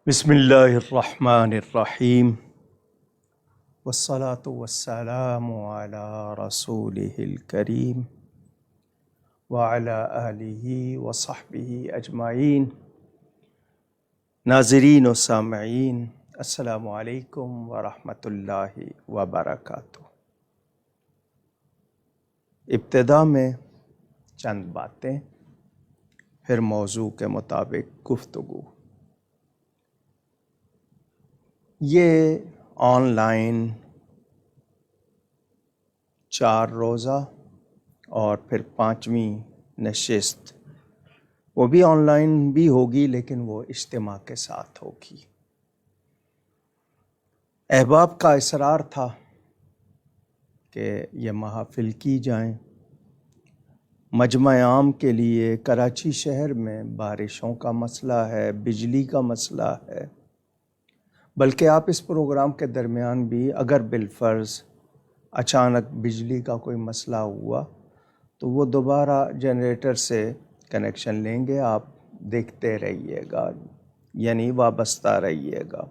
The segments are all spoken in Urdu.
بسم اللہ الرحمن الرحیم والصلاة والسلام علی رسولہ الکریم وعلی آلہ وصحبہ اجمعین۔ ناظرین و سامعین، السلام علیکم ورحمۃ اللہ وبرکاتہ۔ ابتدا میں چند باتیں، پھر موضوع کے مطابق گفتگو۔ یہ آن لائن 4 روزہ اور پھر 5ویں نشست، وہ بھی آن لائن بھی ہوگی لیکن وہ اجتماع کے ساتھ ہوگی۔ احباب کا اصرار تھا کہ یہ محافل کی جائیں۔ مجمع عام کے لیے کراچی شہر میں بارشوں کا مسئلہ ہے، بجلی کا مسئلہ ہے، بلکہ آپ اس پروگرام کے درمیان بھی اگر بالفرض اچانک بجلی کا کوئی مسئلہ ہوا تو وہ دوبارہ جنریٹر سے کنیکشن لیں گے، آپ دیکھتے رہیے گا، یعنی وابستہ رہیے گا۔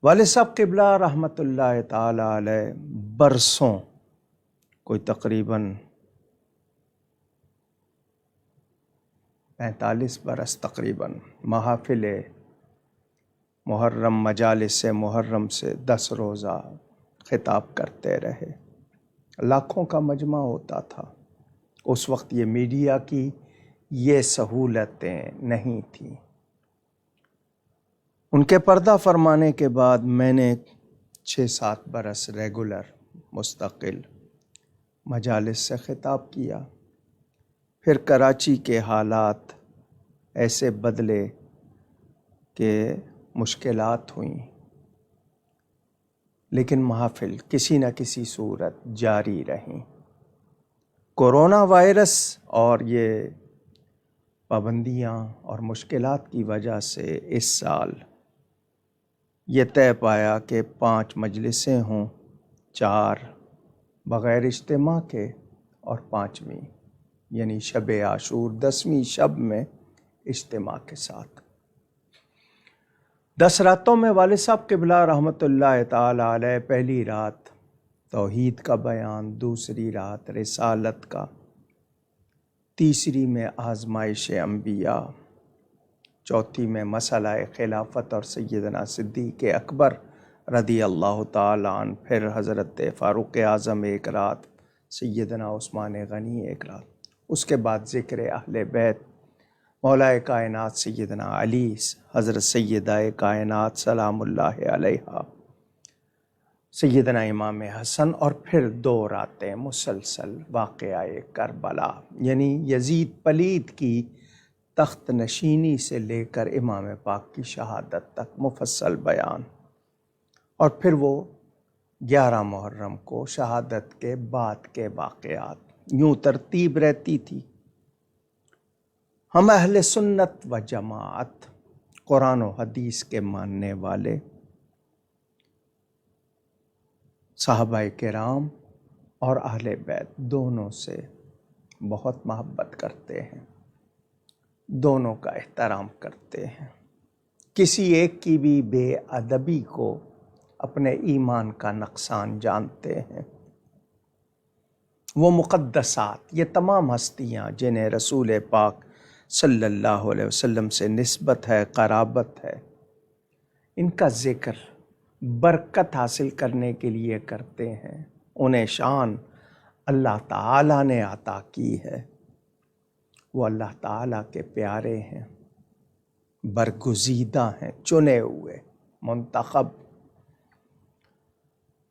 والد صاحب قبلہ رحمۃ اللہ تعالی علیہ برسوں، کوئی تقریباً 45 برس تقریباً محافل محرم، مجالس محرم سے 10 روزہ خطاب کرتے رہے۔ لاکھوں کا مجمع ہوتا تھا۔ اس وقت یہ میڈیا کی یہ سہولتیں نہیں تھیں۔ ان کے پردہ فرمانے کے بعد میں نے 6-7 برس ریگولر مستقل مجالس سے خطاب کیا۔ پھر کراچی کے حالات ایسے بدلے کہ مشکلات ہوئیں، لیکن محافل کسی نہ کسی صورت جاری رہیں۔ کورونا وائرس اور یہ پابندیاں اور مشکلات کی وجہ سے اس سال یہ طے پایا کہ 5 مجلسیں ہوں، 4 بغیر اجتماع کے اور 5ویں یعنی شب عاشور 10ویں شب میں اجتماع کے ساتھ۔ 10 راتوں میں والد صاحب قبلہ رحمۃ اللہ تعالی علیہ پہلی رات توحید کا بیان، دوسری رات رسالت کا، تیسری میں آزمائش انبیاء، چوتھی میں مسئلہ خلافت اور سیدنا صدیق اکبر رضی اللہ تعالی عنہ، پھر حضرت فاروق اعظم ایک رات، سیدنا عثمان غنی ایک رات، اس کے بعد ذکر اہل بیت، مولا کائنات سیدنا علی، حضرت سیدہ کائنات سلام اللہ علیہا، سیدنا امام حسن، اور پھر 2 راتیں مسلسل واقعہ کربلا، یعنی یزید پلید کی تخت نشینی سے لے کر امام پاک کی شہادت تک مفصل بیان، اور پھر وہ 11 محرم کو شہادت کے بعد کے واقعات، یوں ترتیب رہتی تھی۔ ہم اہل سنت و جماعت، قرآن و حدیث کے ماننے والے، صحابہ کرام اور اہل بیت دونوں سے بہت محبت کرتے ہیں، دونوں کا احترام کرتے ہیں۔ کسی ایک کی بھی بے ادبی کو اپنے ایمان کا نقصان جانتے ہیں۔ وہ مقدسات، یہ تمام ہستیاں جنہیں رسول پاک صلی اللہ علیہ وسلم سے نسبت ہے، قرابت ہے، ان کا ذکر برکت حاصل کرنے کے لیے کرتے ہیں۔ انہیں شان اللہ تعالیٰ نے عطا کی ہے، وہ اللہ تعالیٰ کے پیارے ہیں، برگزیدہ ہیں، چنے ہوئے، منتخب۔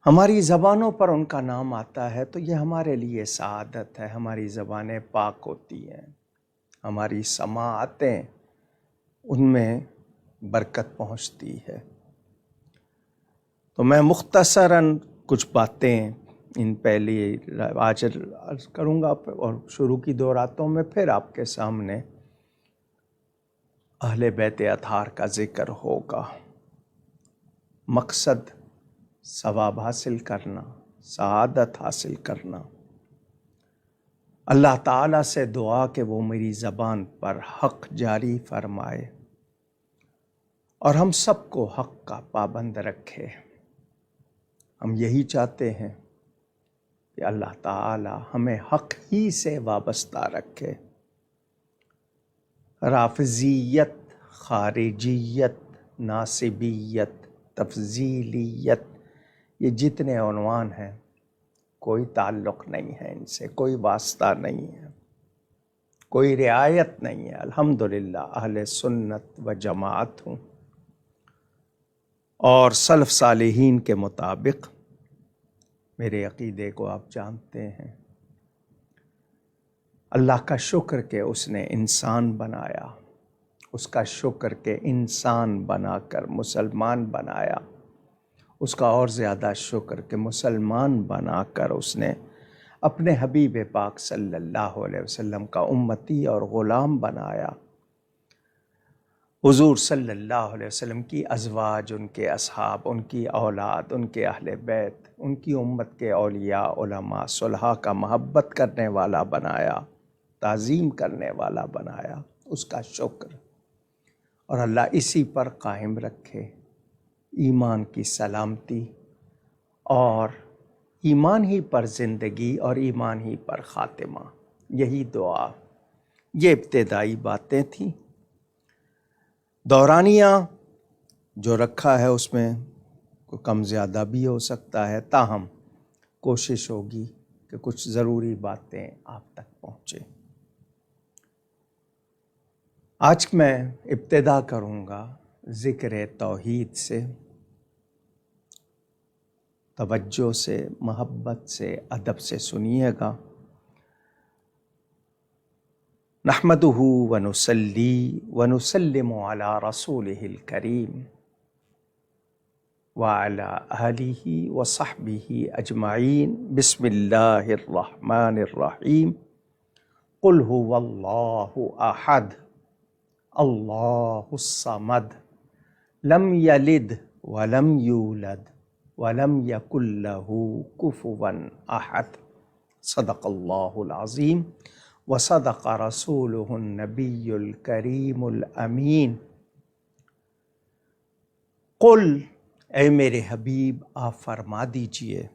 ہماری زبانوں پر ان کا نام آتا ہے تو یہ ہمارے لیے سعادت ہے۔ ہماری زبانیں پاک ہوتی ہیں، ہماری سماعتیں، ان میں برکت پہنچتی ہے۔ تو میں مختصراً کچھ باتیں ان پہلی آج عرض کروں گا، اور شروع کی 2 راتوں میں پھر آپ کے سامنے اہل بیت اطہار کا ذکر ہوگا۔ مقصد ثواب حاصل کرنا، سعادت حاصل کرنا، اللہ تعالیٰ سے دعا کہ وہ میری زبان پر حق جاری فرمائے، اور ہم سب کو حق کا پابند رکھے۔ ہم یہی چاہتے ہیں کہ اللہ تعالی ہمیں حق ہی سے وابستہ رکھے۔ رافضیت، خارجیت، ناصبیت، تفضیلیت، یہ جتنے عنوان ہیں کوئی تعلق نہیں ہے ان سے، کوئی واسطہ نہیں ہے، کوئی رعایت نہیں ہے۔ الحمدللہ اہل سنت و جماعت ہوں، اور سلف صالحین کے مطابق میرے عقیدے کو آپ جانتے ہیں۔ اللہ کا شکر کہ اس نے انسان بنایا، اس کا شکر کہ انسان بنا کر مسلمان بنایا، اس کا اور زیادہ شکر کہ مسلمان بنا کر اس نے اپنے حبیب پاک صلی اللہ علیہ وسلم کا امتی اور غلام بنایا۔ حضور صلی اللہ علیہ وسلم کی ازواج، ان کے اصحاب، ان کی اولاد، ان کے اہل بیت، ان کی امت کے اولیاء، علماء، صلحاء کا محبت کرنے والا بنایا، تعظیم کرنے والا بنایا۔ اس کا شکر، اور اللہ اسی پر قائم رکھے، ایمان کی سلامتی اور ایمان ہی پر زندگی اور ایمان ہی پر خاتمہ، یہی دعا۔ یہ ابتدائی باتیں تھیں۔ دورانیہ جو رکھا ہے اس میں کوئی کم زیادہ بھی ہو سکتا ہے، تاہم کوشش ہوگی کہ کچھ ضروری باتیں آپ تک پہنچیں۔ آج میں ابتدا کروں گا ذکر توحید سے۔ توجہ سے، محبت سے، ادب سے سنیے گا۔ نحمدہ ونصلی ونسلم علی رسولہ الکریم وعلی آلہ وصحبہ اجمعین۔ بسم اللہ الرحمن الرحیم۔ قل هو اللہ احد اللہ الصمد لم یلد ولم یولد ولم یکن لہ کفوا احد۔ صدق اللہ العظیم وصدق رسولہ النبی الکریم الامین۔ قل، اے میرے حبیب آپ فرما دیجئے،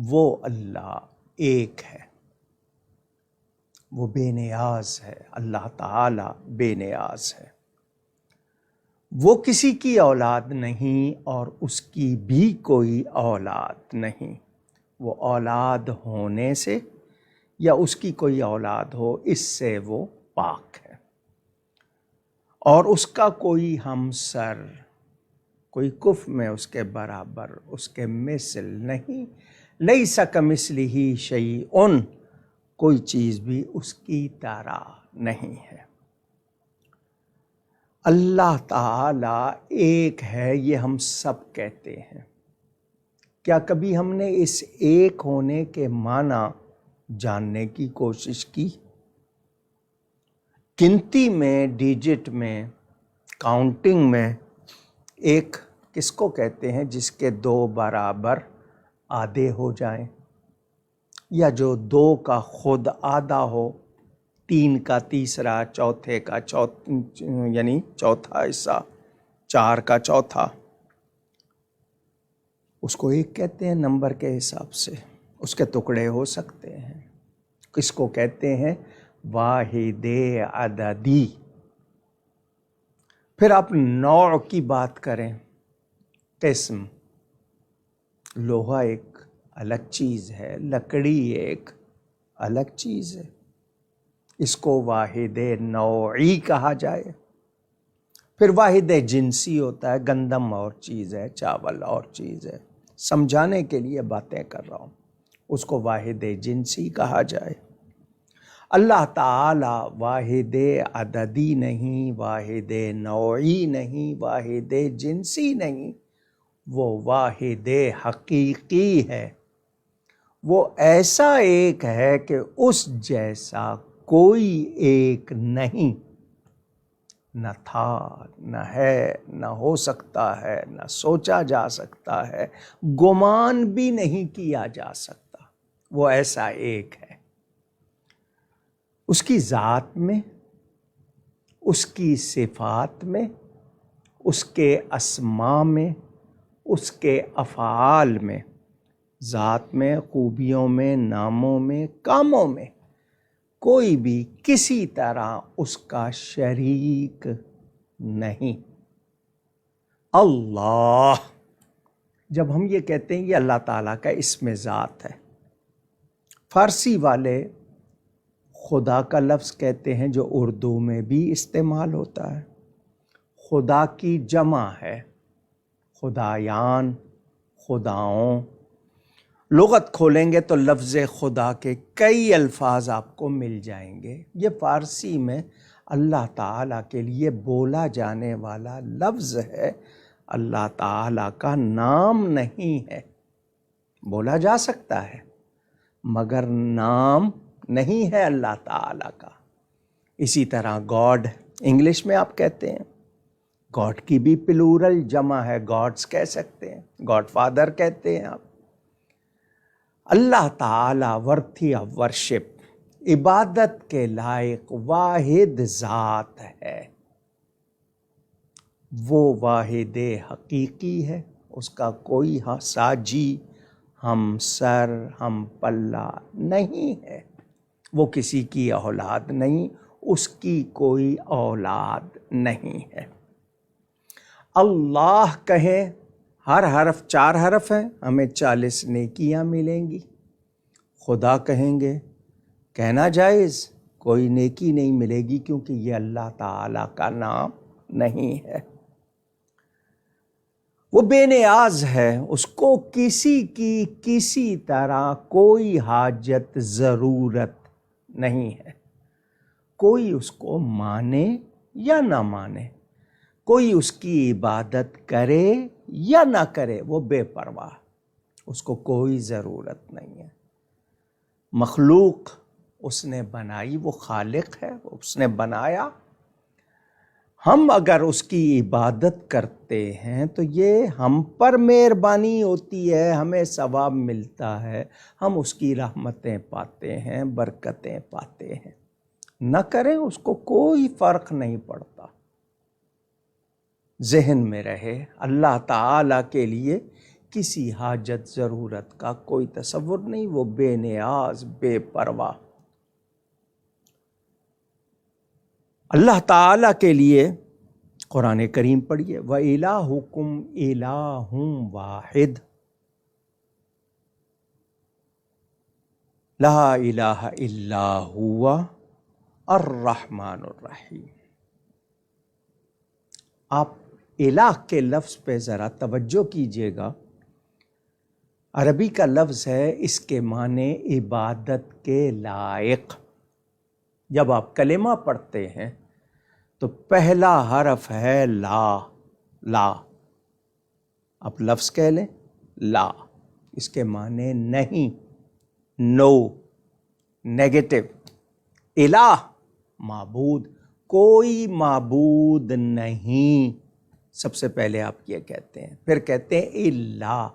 وہ اللہ ایک ہے، وہ بے نیاز ہے، اللہ تعالی بے نیاز ہے، وہ کسی کی اولاد نہیں اور اس کی بھی کوئی اولاد نہیں۔ وہ اولاد ہونے سے یا اس کی کوئی اولاد ہو اس سے وہ پاک ہے، اور اس کا کوئی ہمسر، کوئی کف میں اس کے برابر، اس کے مثل نہیں۔ لیس کمثلہ شیء، کوئی چیز بھی اس کی طرح نہیں ہے۔ اللہ تعالی ایک ہے، یہ ہم سب کہتے ہیں۔ کیا کبھی ہم نے اس ایک ہونے کے معنی جاننے کی کوشش کی؟ گنتی میں، ڈیجٹ میں، کاؤنٹنگ میں ایک کس کو کہتے ہیں؟ جس کے دو برابر آدھے ہو جائیں، یا جو دو کا خود آدھا ہو، تین کا تیسرا، چوتھے کا یعنی چوتھا حصہ، چار کا چوتھا، اس کو ایک کہتے ہیں نمبر کے حساب سے۔ اس کے ٹکڑے ہو سکتے ہیں۔ کس کو کہتے ہیں؟ واحد عددی۔ پھر آپ نوع کی بات کریں، قسم، لوہا ایک الگ چیز ہے، لکڑی ایک الگ چیز ہے، اس کو واحد نوعی کہا جائے۔ پھر واحد جنسی ہوتا ہے، گندم اور چیز ہے، چاول اور چیز ہے، سمجھانے کے لیے باتیں کر رہا ہوں، اس کو واحد جنسی کہا جائے۔ اللہ تعالی واحد عددی نہیں، واحد نوعی نہیں، واحد جنسی نہیں، وہ واحد حقیقی ہے۔ وہ ایسا ایک ہے کہ اس جیسا کوئی ایک نہیں، نہ تھا، نہ ہے، نہ ہو سکتا ہے، نہ سوچا جا سکتا ہے، گمان بھی نہیں کیا جا سکتا۔ وہ ایسا ایک ہے۔ اس کی ذات میں، اس کی صفات میں، اس کے اسماء میں، اس کے افعال میں، ذات میں، خوبیوں میں، ناموں میں، کاموں میں کوئی بھی کسی طرح اس کا شریک نہیں۔ اللہ، جب ہم یہ کہتے ہیں یہ اللہ تعالیٰ کا اسم ذات ہے، فارسی والے خدا کا لفظ کہتے ہیں جو اردو میں بھی استعمال ہوتا ہے، خدا کی جمع ہے، خدایان، خداؤں۔ لغت کھولیں گے تو لفظ خدا کے کئی الفاظ آپ کو مل جائیں گے۔ یہ فارسی میں اللہ تعالیٰ کے لیے بولا جانے والا لفظ ہے، اللہ تعالیٰ کا نام نہیں ہے۔ بولا جا سکتا ہے مگر نام نہیں ہے اللہ تعالیٰ کا۔ اسی طرح گاڈ انگلش میں آپ کہتے ہیں، گاڈ کی بھی پلورل جمع ہے، گاڈز کہہ سکتے ہیں، گاڈ فادر کہتے ہیں آپ۔ اللہ تعالیٰ ورتھی آف ورشپ، عبادت کے لائق واحد ذات ہے، وہ واحد حقیقی ہے، اس کا کوئی ساجی، ہمسر، ہم پلہ نہیں ہے، وہ کسی کی اولاد نہیں، اس کی کوئی اولاد نہیں ہے۔ اللہ کہیں، ہر حرف 4 حرف ہیں، ہمیں 40 نیکیاں ملیں گی۔ خدا کہیں گے، کہنا جائز، کوئی نیکی نہیں ملے گی کیونکہ یہ اللہ تعالیٰ کا نام نہیں ہے۔ وہ بے نیاز ہے، اس کو کسی کی کسی طرح کوئی حاجت ضرورت نہیں ہے۔ کوئی اس کو مانے یا نہ مانے، کوئی اس کی عبادت کرے یا نہ کرے، وہ بے پرواہ، اس کو کوئی ضرورت نہیں ہے۔ مخلوق اس نے بنائی، وہ خالق ہے، اس نے بنایا۔ ہم اگر اس کی عبادت کرتے ہیں تو یہ ہم پر مہربانی ہوتی ہے، ہمیں ثواب ملتا ہے، ہم اس کی رحمتیں پاتے ہیں، برکتیں پاتے ہیں۔ نہ کریں اس کو کوئی فرق نہیں پڑتا۔ ذہن میں رہے، اللہ تعالیٰ کے لیے کسی حاجت ضرورت کا کوئی تصور نہیں، وہ بے نیاز، بے پرواہ۔ اللہ تعالیٰ کے لیے قرآن کریم پڑھیے، وَإِلَٰهُكُمْ إِلَٰهٌ وَاحِدٌ لَا إِلَٰهَ إِلَّا هُوَ الرحمن الرحیم۔ آپ الہ کے لفظ پہ ذرا توجہ کیجئے گا، عربی کا لفظ ہے، اس کے معنی عبادت کے لائق۔ جب آپ کلمہ پڑھتے ہیں تو پہلا حرف ہے لا، لا، آپ لفظ کہہ لیں لا، اس کے معنی نہیں، نو، نیگیٹو۔ الہ، معبود، کوئی معبود نہیں، سب سے پہلے آپ یہ کہتے ہیں۔ پھر کہتے ہیں الا،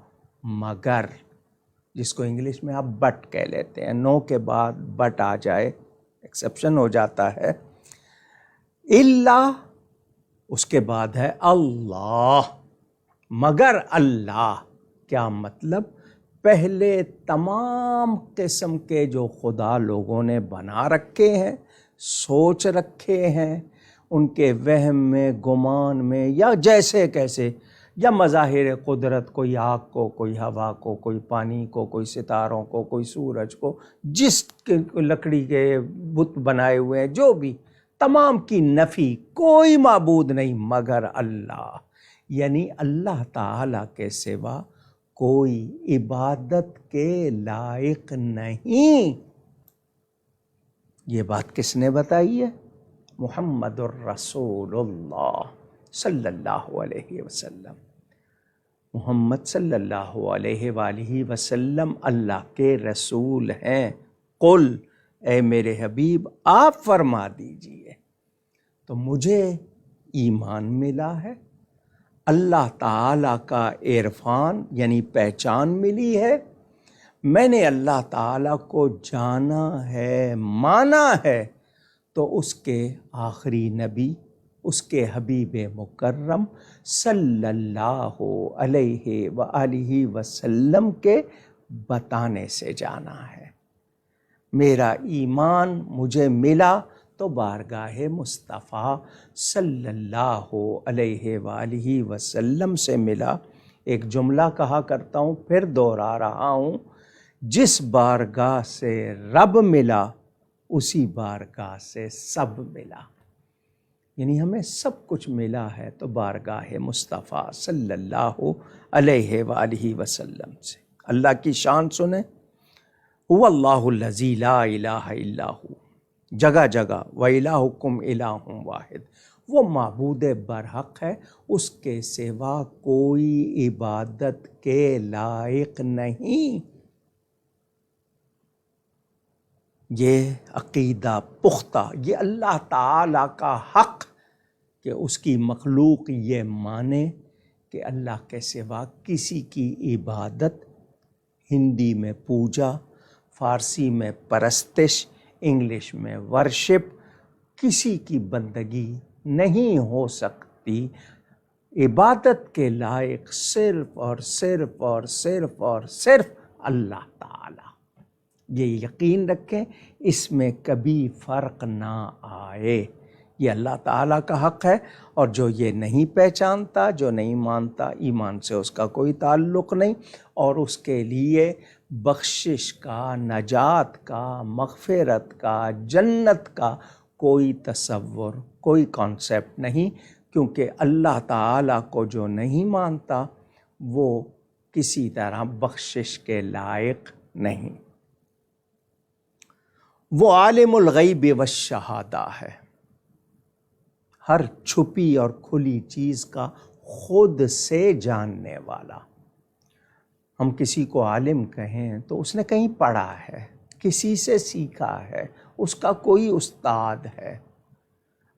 مگر، جس کو انگلش میں آپ بٹ کہہ لیتے ہیں، نو کے بعد بٹ آ جائے ایکسیپشن ہو جاتا ہے۔ الا، اس کے بعد ہے اللہ، مگر اللہ۔ کیا مطلب؟ پہلے تمام قسم کے جو خدا لوگوں نے بنا رکھے ہیں، سوچ رکھے ہیں، ان کے وہم میں، گمان میں، یا جیسے کیسے، یا مظاہر قدرت، کوئی آگ کو، کوئی ہوا کو، کوئی پانی کو، کوئی ستاروں کو، کوئی سورج کو، جس لکڑی کے بت بنائے ہوئے ہیں، جو بھی، تمام کی نفی، کوئی معبود نہیں مگر اللہ، یعنی اللہ تعالیٰ کے سوا کوئی عبادت کے لائق نہیں۔ یہ بات کس نے بتائی ہے؟ محمد الرسول اللہ صلی اللہ علیہ وسلم۔ محمد صلی اللہ علیہ وآلہ وسلم اللہ کے رسول ہیں۔ قل، اے میرے حبیب آپ فرما دیجئے، تو مجھے ایمان ملا ہے، اللہ تعالیٰ کا عرفان یعنی پہچان ملی ہے، میں نے اللہ تعالیٰ کو جانا ہے، مانا ہے، تو اس کے آخری نبی اس کے حبیب مکرم صلی اللہ علیہ وآلہ وسلم کے بتانے سے جانا ہے۔ میرا ایمان مجھے ملا تو بارگاہ مصطفیٰ صلی اللہ علیہ وآلہ وسلم سے ملا۔ ایک جملہ کہا کرتا ہوں، پھر دوہرا رہا ہوں، جس بارگاہ سے رب ملا اسی بارگاہ سے سب ملا۔ یعنی ہمیں سب کچھ ملا ہے تو بارگاہ مصطفیٰ صلی اللہ علیہ وآلہ وسلم سے۔ اللہ کی شان سنیں، هو اللہ الذی لا الہ الا ہو، جگہ جگہ وَإِلَٰهُكُمْ إِلَٰهٌ واحد، وہ معبود برحق ہے، اس کے سوا کوئی عبادت کے لائق نہیں۔ یہ عقیدہ پختہ، یہ اللہ تعالیٰ کا حق کہ اس کی مخلوق یہ مانے کہ اللہ کے سوا کسی کی عبادت، ہندی میں پوجا، فارسی میں پرستش، انگلش میں ورشپ، کسی کی بندگی نہیں ہو سکتی۔ عبادت کے لائق صرف اور صرف اور صرف اور صرف اللہ تعالی۔ یہ یقین رکھیں، اس میں کبھی فرق نہ آئے۔ یہ اللہ تعالیٰ کا حق ہے، اور جو یہ نہیں پہچانتا، جو نہیں مانتا، ایمان سے اس کا کوئی تعلق نہیں، اور اس کے لیے بخشش کا، نجات کا، مغفرت کا، جنت کا کوئی تصور، کوئی کانسیپٹ نہیں، کیونکہ اللہ تعالیٰ کو جو نہیں مانتا وہ کسی طرح بخشش کے لائق نہیں۔ وہ عالم الغیب والشہادہ ہے، ہر چھپی اور کھلی چیز کا خود سے جاننے والا۔ ہم کسی کو عالم کہیں تو اس نے کہیں پڑھا ہے، کسی سے سیکھا ہے، اس کا کوئی استاد ہے۔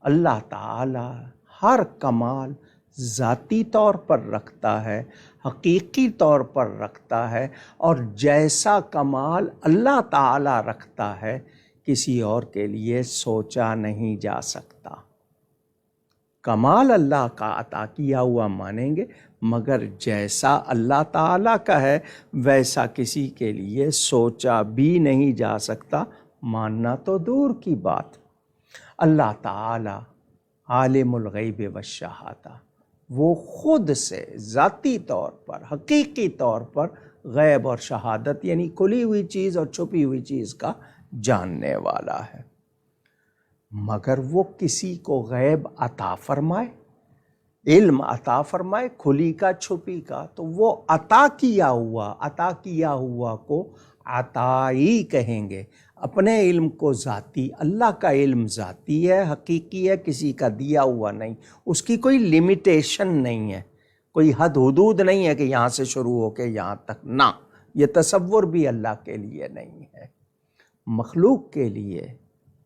اللہ تعالی ہر کمال ذاتی طور پر رکھتا ہے، حقیقی طور پر رکھتا ہے، اور جیسا کمال اللہ تعالی رکھتا ہے کسی اور کے لیے سوچا نہیں جا سکتا۔ کمال اللہ کا عطا کیا ہوا مانیں گے، مگر جیسا اللہ تعالیٰ کا ہے ویسا کسی کے لیے سوچا بھی نہیں جا سکتا، ماننا تو دور کی بات۔ اللہ تعالیٰ عالم الغیب والشہادہ، وہ خود سے ذاتی طور پر، حقیقی طور پر غیب اور شہادت یعنی کھلی ہوئی چیز اور چھپی ہوئی چیز کا جاننے والا ہے۔ مگر وہ کسی کو غیب عطا فرمائے، علم عطا فرمائے، کھلی کا چھپی کا، تو وہ عطا کیا ہوا کو عطائی کہیں گے۔ اپنے علم کو ذاتی، اللہ کا علم ذاتی ہے، حقیقی ہے، کسی کا دیا ہوا نہیں، اس کی کوئی لمیٹیشن نہیں ہے، کوئی حد حدود نہیں ہے کہ یہاں سے شروع ہو کے یہاں تک، نہ، یہ تصور بھی اللہ کے لیے نہیں ہے۔ مخلوق کے لیے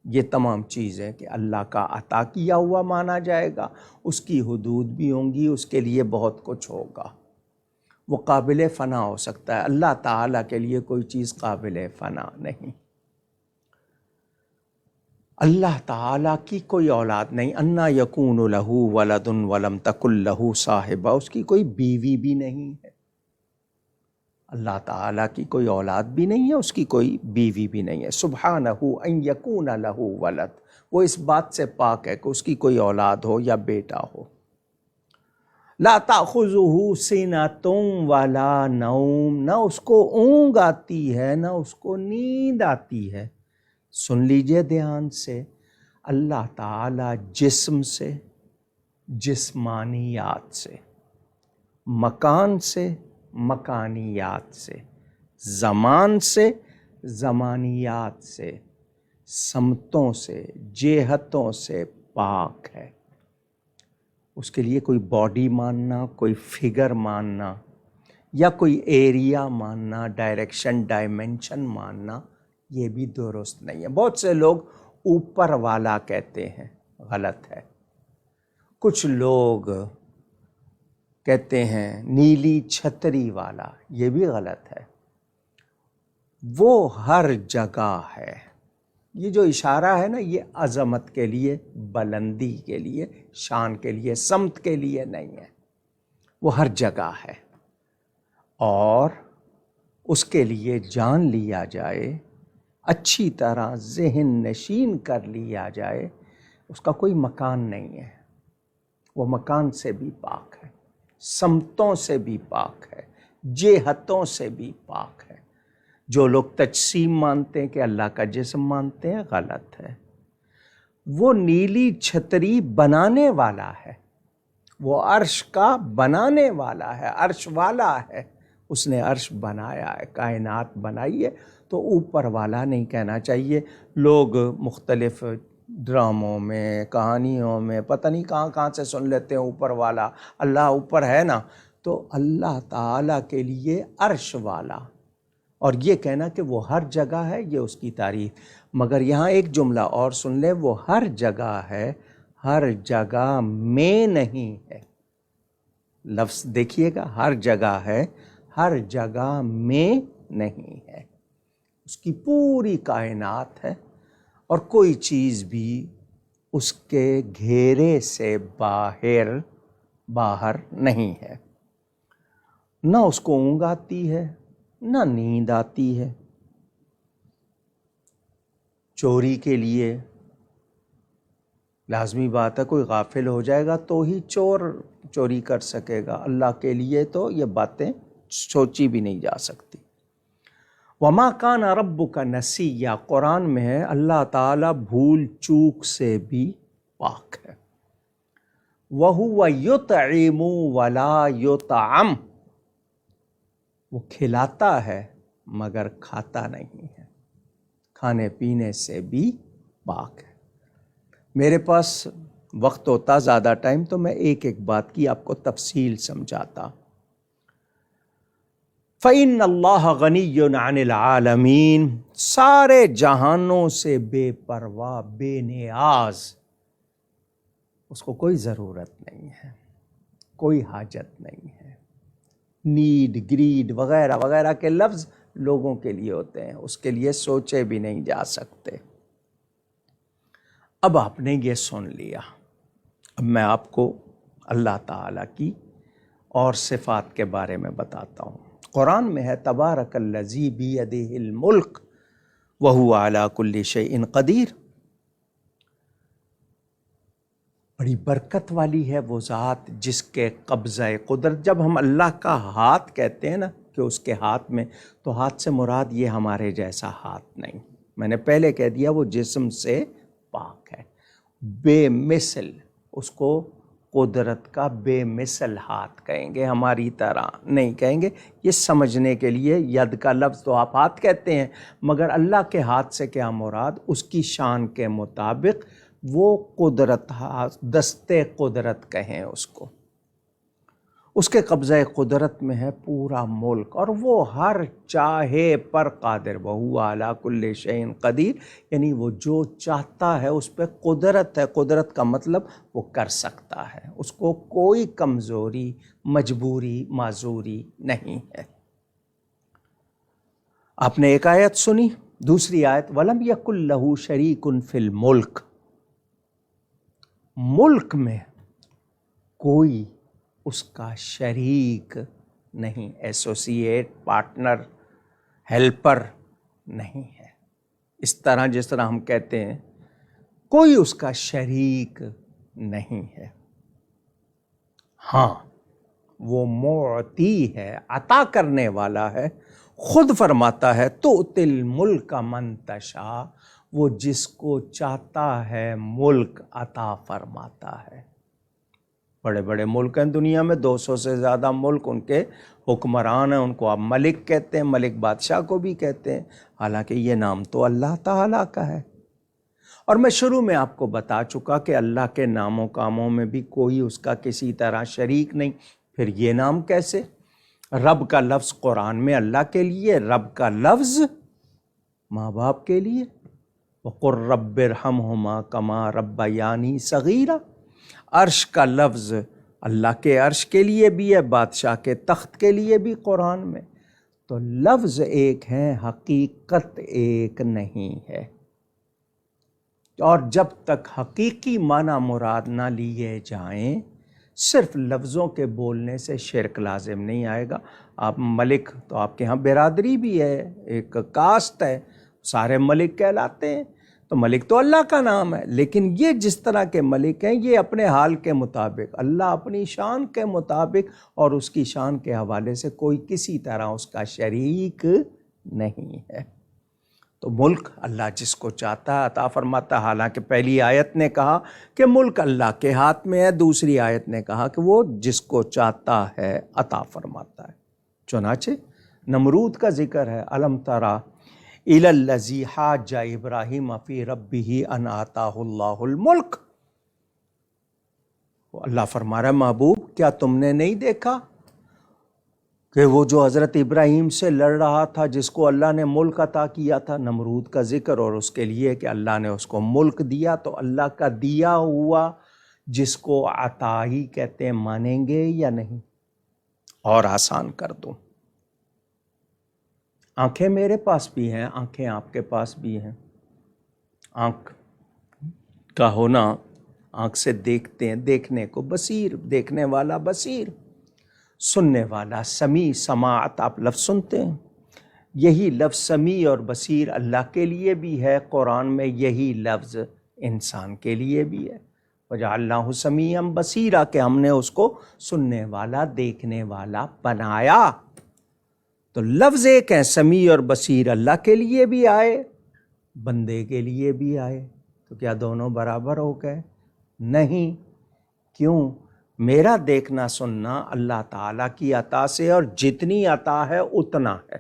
یہ تمام چیزیں کہ اللہ کا عطا کیا ہوا مانا جائے گا، اس کی حدود بھی ہوں گی، اس کے لیے بہت کچھ ہوگا، وہ قابل فنا ہو سکتا ہے۔ اللہ تعالیٰ کے لیے کوئی چیز قابل فنا نہیں۔ اللہ تعالیٰ کی کوئی اولاد نہیں، انا یکون لہ ولد ولم تکن لہ صاحبہ، اس کی کوئی بیوی بھی نہیں ہے۔ اللہ تعالیٰ کی کوئی اولاد بھی نہیں ہے، اس کی کوئی بیوی بھی نہیں ہے۔ سبحانہ ان یکون لہ ولد، وہ اس بات سے پاک ہے کہ اس کی کوئی اولاد ہو یا بیٹا ہو۔ لا تأخذہ سنۃ ولا نوم، نہ اس کو اونگ آتی ہے نہ اس کو نیند آتی ہے۔ سن لیجئے دھیان سے، اللہ تعالیٰ جسم سے، جسمانیات سے، مکان سے، مکانیات سے، زمان سے، زمانیات سے، سمتوں سے، جہتوں سے پاک ہے۔ اس کے لیے کوئی باڈی ماننا، کوئی فگر ماننا، یا کوئی ایریا ماننا، ڈائریکشن، ڈائمنشن ماننا، یہ بھی درست نہیں ہے۔ بہت سے لوگ اوپر والا کہتے ہیں، غلط ہے۔ کچھ لوگ کہتے ہیں نیلی چھتری والا، یہ بھی غلط ہے۔ وہ ہر جگہ ہے، یہ جو اشارہ ہے نا یہ عظمت کے لیے، بلندی کے لیے، شان کے لیے، سمت کے لیے نہیں ہے، وہ ہر جگہ ہے، اور اس کے لیے جان لیا جائے، اچھی طرح ذہن نشین کر لیا جائے، اس کا کوئی مکان نہیں ہے، وہ مکان سے بھی پاک ہے، سمتوں سے بھی پاک ہے، جہتوں سے بھی پاک ہے۔ جو لوگ تجسیم مانتے ہیں کہ اللہ کا جسم مانتے ہیں، غلط ہے۔ وہ نیلی چھتری بنانے والا ہے، وہ عرش کا بنانے والا ہے، عرش والا ہے، اس نے عرش بنایا ہے، کائنات بنائی ہے، تو اوپر والا نہیں کہنا چاہیے۔ لوگ مختلف ڈراموں میں، کہانیوں میں، پتہ نہیں کہاں کہاں سے سن لیتے ہیں اوپر والا، اللہ اوپر ہے نا، تو اللہ تعالیٰ کے لیے عرش والا، اور یہ کہنا کہ وہ ہر جگہ ہے، یہ اس کی تعریف۔ مگر یہاں ایک جملہ اور سن لیں، وہ ہر جگہ ہے، ہر جگہ میں نہیں ہے۔ لفظ دیکھیے گا، ہر جگہ ہے، ہر جگہ میں نہیں ہے۔ اس کی پوری کائنات ہے، اور کوئی چیز بھی اس کے گھیرے سے باہر نہیں ہے۔ نہ اس کو اونگ آتی ہے، نہ نیند آتی ہے۔ چوری کے لیے لازمی بات ہے، کوئی غافل ہو جائے گا تو ہی چور چوری کر سکے گا، اللہ کے لیے تو یہ باتیں سوچی بھی نہیں جا سکتی۔ وَمَا كَانَ رَبُّكَ نَسِيًّا، قرآن میں ہے اللہ تعالیٰ بھول چوک سے بھی پاک ہے۔ وَهُوَ يُطْعِمُ وَلَا يُطْعَمُ، وہ کھلاتا ہے مگر کھاتا نہیں ہے، کھانے پینے سے بھی پاک ہے۔ میرے پاس وقت ہوتا زیادہ ٹائم تو میں ایک ایک بات کی آپ کو تفصیل سمجھاتا۔ فَإِنَّ اللَّهَ غَنِيٌّ عَنِ الْعَالَمِينَ، سارے جہانوں سے بے پرواہ، بے نیاز، اس کو کوئی ضرورت نہیں ہے، کوئی حاجت نہیں ہے۔ نیڈ، گریڈ وغیرہ وغیرہ کے لفظ لوگوں کے لیے ہوتے ہیں، اس کے لیے سوچے بھی نہیں جا سکتے۔ اب آپ نے یہ سن لیا، اب میں آپ کو اللہ تعالیٰ کی اور صفات کے بارے میں بتاتا ہوں۔ قرآن میں ہے تبارک الذی بیدہ الملک وہو علی کل شیء قدیر، بڑی برکت والی ہے وہ ذات جس کے قبضہ قدرت۔ جب ہم اللہ کا ہاتھ کہتے ہیں نا کہ اس کے ہاتھ میں، تو ہاتھ سے مراد یہ ہمارے جیسا ہاتھ نہیں، میں نے پہلے کہہ دیا وہ جسم سے پاک ہے، بے مثل، اس کو قدرت کا بے مثل ہاتھ کہیں گے، ہماری طرح نہیں کہیں گے۔ یہ سمجھنے کے لیے ید کا لفظ تو آپ ہاتھ کہتے ہیں، مگر اللہ کے ہاتھ سے کیا مراد؟ اس کی شان کے مطابق وہ قدرت، دستے قدرت کہیں اس کو، اس کے قبضہ قدرت میں ہے پورا ملک، اور وہ ہر چاہے پر قادر، وہو علی کل شیء قدیر، یعنی وہ جو چاہتا ہے اس پہ قدرت ہے۔ قدرت کا مطلب وہ کر سکتا ہے، اس کو کوئی کمزوری، مجبوری، معذوری نہیں ہے۔ آپ نے ایک آیت سنی، دوسری آیت وَلَمْ يَكُنْ لَهُ شَرِيكٌ فِي الْمُلْكِ، ملک میں کوئی اس کا شریک نہیں، ایسوسیٹ، پارٹنر، ہیلپر نہیں ہے۔ اس طرح جس طرح ہم کہتے ہیں کوئی اس کا شریک نہیں ہے۔ ہاں وہ معطی ہے، عطا کرنے والا ہے، خود فرماتا ہے تؤتی الملک من تشاء، وہ جس کو چاہتا ہے ملک عطا فرماتا ہے۔ بڑے بڑے ملک ہیں دنیا میں، 200 سے زیادہ ملک، ان کے حکمران ہیں، ان کو آپ ملک کہتے ہیں، ملک بادشاہ کو بھی کہتے ہیں، حالانکہ یہ نام تو اللہ تعالیٰ کا ہے۔ اور میں شروع میں آپ کو بتا چکا کہ اللہ کے نام و کاموں میں بھی کوئی اس کا کسی طرح شریک نہیں، پھر یہ نام کیسے؟ رب کا لفظ قرآن میں اللہ کے لیے، رب کا لفظ ماں باپ کے لیے، وَقُلْ رَبِّ ارْحَمْهُمَا كَمَا رَبَّيَانِي صَغِيرًا، عرش کا لفظ اللہ کے عرش کے لیے بھی ہے، بادشاہ کے تخت کے لیے بھی قرآن میں۔ تو لفظ ایک ہے، حقیقت ایک نہیں ہے۔ اور جب تک حقیقی معنی مراد نہ لیے جائیں، صرف لفظوں کے بولنے سے شرک لازم نہیں آئے گا۔ آپ ملک، تو آپ کے ہاں برادری بھی ہے، ایک کاسٹ ہے، سارے ملک کہلاتے ہیں، تو ملک تو اللہ کا نام ہے، لیکن یہ جس طرح کے ملک ہیں یہ اپنے حال کے مطابق، اللہ اپنی شان کے مطابق اور اس کی شان کے حوالے سے کوئی کسی طرح اس کا شریک نہیں ہے۔ تو ملک اللہ جس کو چاہتا ہے عطا فرماتا ہے، حالانکہ پہلی آیت نے کہا کہ ملک اللہ کے ہاتھ میں ہے، دوسری آیت نے کہا کہ وہ جس کو چاہتا ہے عطا فرماتا ہے۔ چنانچہ نمرود کا ذکر ہے، الم تری الی الذی حاج ابراہیم فی ربہ ان آتاہ اللہ الملک۔ اللہ فرما رہا ہے محبوب کیا تم نے نہیں دیکھا کہ وہ جو حضرت ابراہیم سے لڑ رہا تھا، جس کو اللہ نے ملک عطا کیا تھا، نمرود کا ذکر، اور اس کے لیے کہ اللہ نے اس کو ملک دیا، تو اللہ کا دیا ہوا جس کو عطا ہی کہتے ہیں، مانیں گے یا نہیں؟ اور آسان کر دوں، آنکھیں میرے پاس بھی ہیں، آنکھیں آپ کے پاس بھی ہیں۔ آنکھ کا ہونا، آنکھ سے دیکھتے ہیں، دیکھنے کو بصیر، دیکھنے والا بصیر، سننے والا سمیع، سماعت آپ لفظ سنتے ہیں، یہی لفظ سمیع اور بصیر اللہ کے لیے بھی ہے، قرآن میں یہی لفظ انسان کے لیے بھی ہے، وجعلناہ سمیعا بصیرا، کہ ہم نے اس کو سننے والا، دیکھنے والا بنایا۔ تو لفظ ایک ہے، سمیع اور بصیر، اللہ کے لیے بھی آئے، بندے کے لیے بھی آئے، تو کیا دونوں برابر ہو گئے؟ نہیں۔ کیوں؟ میرا دیکھنا سننا اللہ تعالیٰ کی عطا سے، اور جتنی عطا ہے اتنا ہے،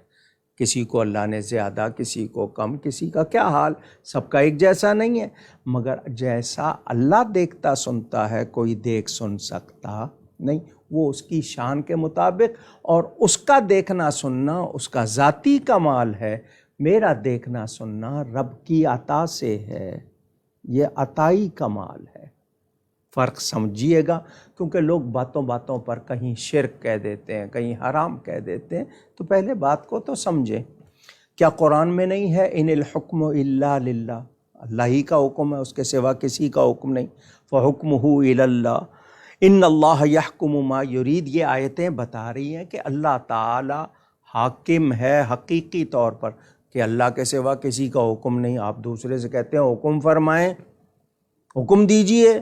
کسی کو اللہ نے زیادہ، کسی کو کم، کسی کا کیا حال، سب کا ایک جیسا نہیں ہے، مگر جیسا اللہ دیکھتا سنتا ہے کوئی دیکھ سن سکتا نہیں، وہ اس کی شان کے مطابق، اور اس کا دیکھنا سننا اس کا ذاتی کمال ہے، میرا دیکھنا سننا رب کی عطا سے ہے، یہ عطائی کمال ہے۔ فرق سمجھیے گا، کیونکہ لوگ باتوں باتوں پر کہیں شرک کہہ دیتے ہیں، کہیں حرام کہہ دیتے ہیں، تو پہلے بات کو تو سمجھیں۔ کیا قرآن میں نہیں ہے ان الحکم الا للہ، اللہ ہی کا حکم ہے، اس کے سوا کسی کا حکم نہیں، فحکمہ الی اللہ ان اللہ یحکم ما یرید۔ یہ آیتیں بتا رہی ہیں کہ اللہ تعالی حاکم ہے حقیقی طور پر، کہ اللہ کے سوا کسی کا حکم نہیں۔ آپ دوسرے سے کہتے ہیں حکم فرمائیں، حکم دیجئے،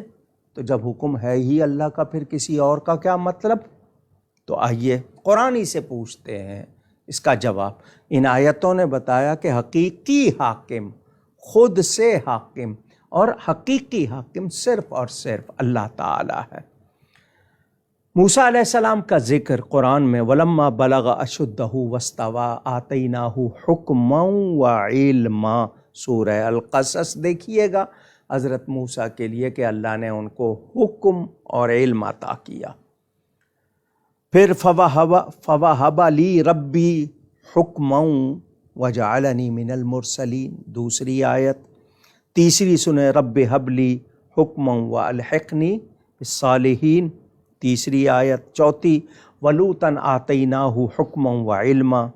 تو جب حکم ہے ہی اللہ کا، پھر کسی اور کا کیا مطلب؟ تو آئیے قرآن ہی سے پوچھتے ہیں اس کا جواب۔ ان آیتوں نے بتایا کہ حقیقی حاکم، خود سے حاکم، اور حقیقی حاکم صرف اور صرف اللہ تعالی ہے۔ موسیٰ علیہ السلام کا ذکر قرآن میں وَلَمَّا بَلَغَ أَشُدَّهُ وَاسْتَوَىٰ آتَيْنَاهُ حُکْمًا وَعِلْمًا، سورہ القصص دیکھیے گا، حضرت موسیٰ کے لیے کہ اللہ نے ان کو حکم اور علم عطا کیا۔ پھر فَوَهَبَ لِي رَبِّي حُکْمًا وَجَعَلَنِي مِنَ الْمُرْسَلِينَ، دوسری آیت۔ تیسری سنیں رَبِّ هَبْ لِي حُکْمًا وَأَلْحِقْنِي بِالصَّالِحِينَ، تیسری آیت۔ چوتھی وَلُوطًا آتَيْنَاهُ حُکْمًا وَعِلْمًا،